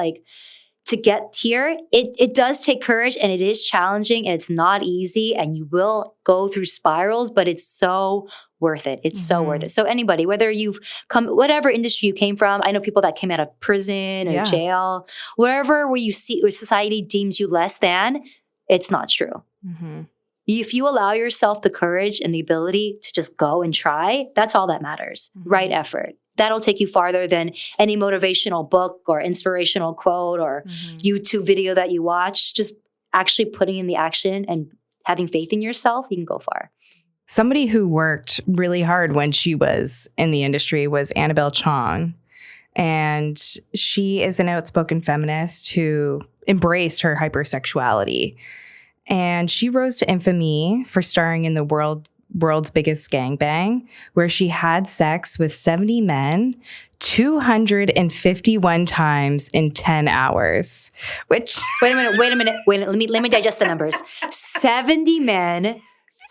to get here, it does take courage and it is challenging and it's not easy and you will go through spirals, but it's so worth it. It's so worth it. So anybody, whether you've come, whatever industry you came from, I know people that came out of prison or jail, wherever where you see where society deems you less than, it's not true. If you allow yourself the courage and the ability to just go and try, that's all that matters. Right effort. That'll take you farther than any motivational book or inspirational quote or YouTube video that you watch. Just actually putting in the action and having faith in yourself, you can go far.
Somebody who worked really hard when she was in the industry was Annabelle Chong. And she is an outspoken feminist who embraced her hypersexuality. And she rose to infamy for starring in the world's biggest gangbang, where she had sex with 70 men 251 times in 10 hours. Which
wait a minute. Let me digest the numbers. 70 men,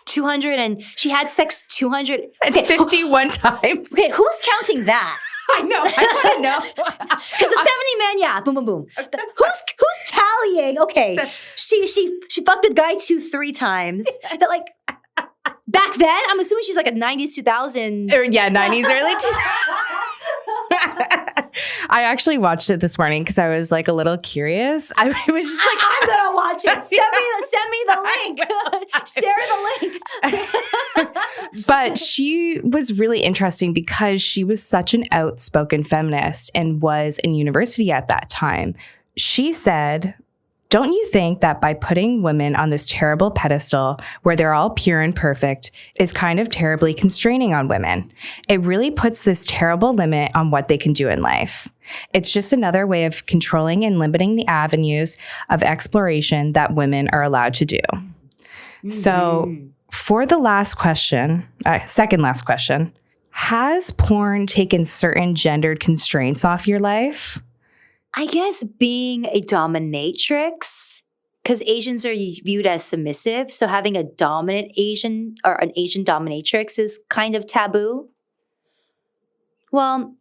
200, and she had sex 251
times.
Okay, who's counting that?
I know. I want to know.
Because the 70 men, boom, boom, boom. Who's tallying? Okay, she fucked with guy 3 times. But back then, I'm assuming she's a 90s, 2000s.
90s, early 2000s. I actually watched it this morning because I was a little curious. I was just
I'm gonna watch it. Send me the link. Share the link.
But she was really interesting because she was such an outspoken feminist and was in university at that time. She said, "Don't you think that by putting women on this terrible pedestal where they're all pure and perfect is kind of terribly constraining on women? It really puts this terrible limit on what they can do in life. It's just another way of controlling and limiting the avenues of exploration that women are allowed to do." So for the last question, second last question, has porn taken certain gendered constraints off your life?
I guess being a dominatrix, because Asians are viewed as submissive. So having a dominant Asian or an Asian dominatrix is kind of taboo. Well,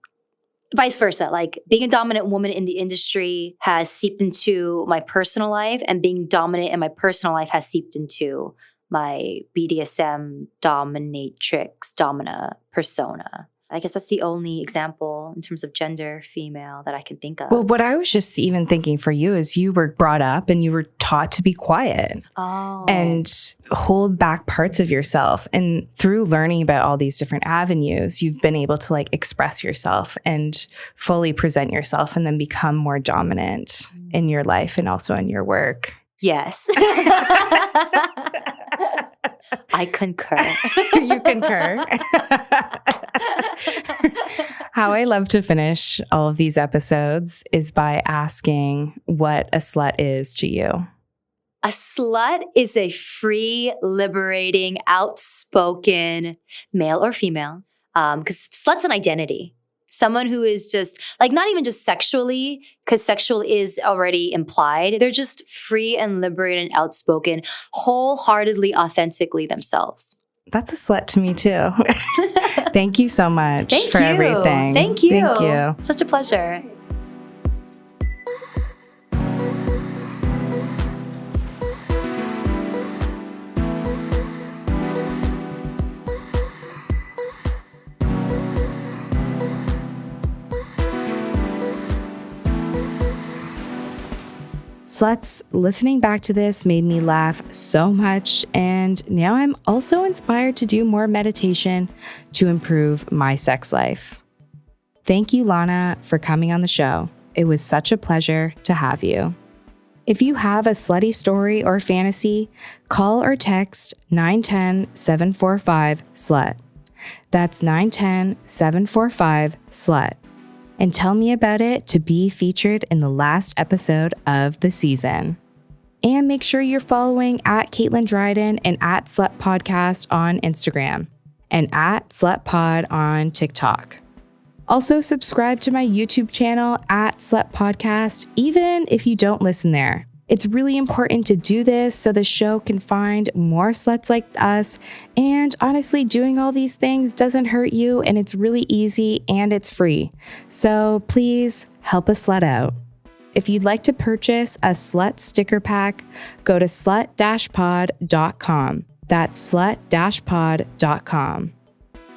vice versa. Like being a dominant woman in the industry has seeped into my personal life, and being dominant in my personal life has seeped into my BDSM dominatrix, domina persona. I guess that's the only example in terms of gender, female, that I can think of.
Well, what I was just even thinking for you is you were brought up and you were taught to be quiet and hold back parts of yourself. And through learning about all these different avenues, you've been able to like express yourself and fully present yourself and then become more dominant in your life and also in your work.
Yes. I concur.
You concur. How I love to finish all of these episodes is by asking what a slut is to you.
A slut is a free, liberating, outspoken male or female, because slut's an identity. Someone who is just, like, not even just sexually, because sexual is already implied. They're just free and liberated and outspoken, wholeheartedly, authentically themselves.
That's a slut to me, too. Thank you so much for everything.
Thank you.
Thank you.
Such a pleasure.
Sluts, listening back to this made me laugh so much, and now I'm also inspired to do more meditation to improve my sex life. Thank you, Lana, for coming on the show. It was such a pleasure to have you. If you have a slutty story or fantasy, call or text 910-745-SLUT. That's 910-745-SLUT. And tell me about it to be featured in the last episode of the season. And make sure you're following at Caitlin Dryden and at Slut Podcast on Instagram and at Slut Pod on TikTok. Also subscribe to my YouTube channel at Slut Podcast, even if you don't listen there. It's really important to do this so the show can find more sluts like us. And honestly, doing all these things doesn't hurt you, and it's really easy and it's free. So please help a slut out. If you'd like to purchase a slut sticker pack, go to slut-pod.com. That's slut-pod.com.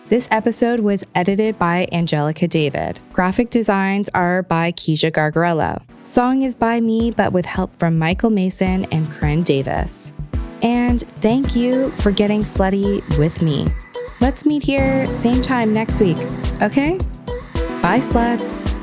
This episode was edited by Angelica David. Graphic designs are by Keisha Gargarello. Song is by me, but with help from Michael Mason and Corinne Davis. And thank you for getting slutty with me. Let's meet here same time next week, okay? Bye, sluts.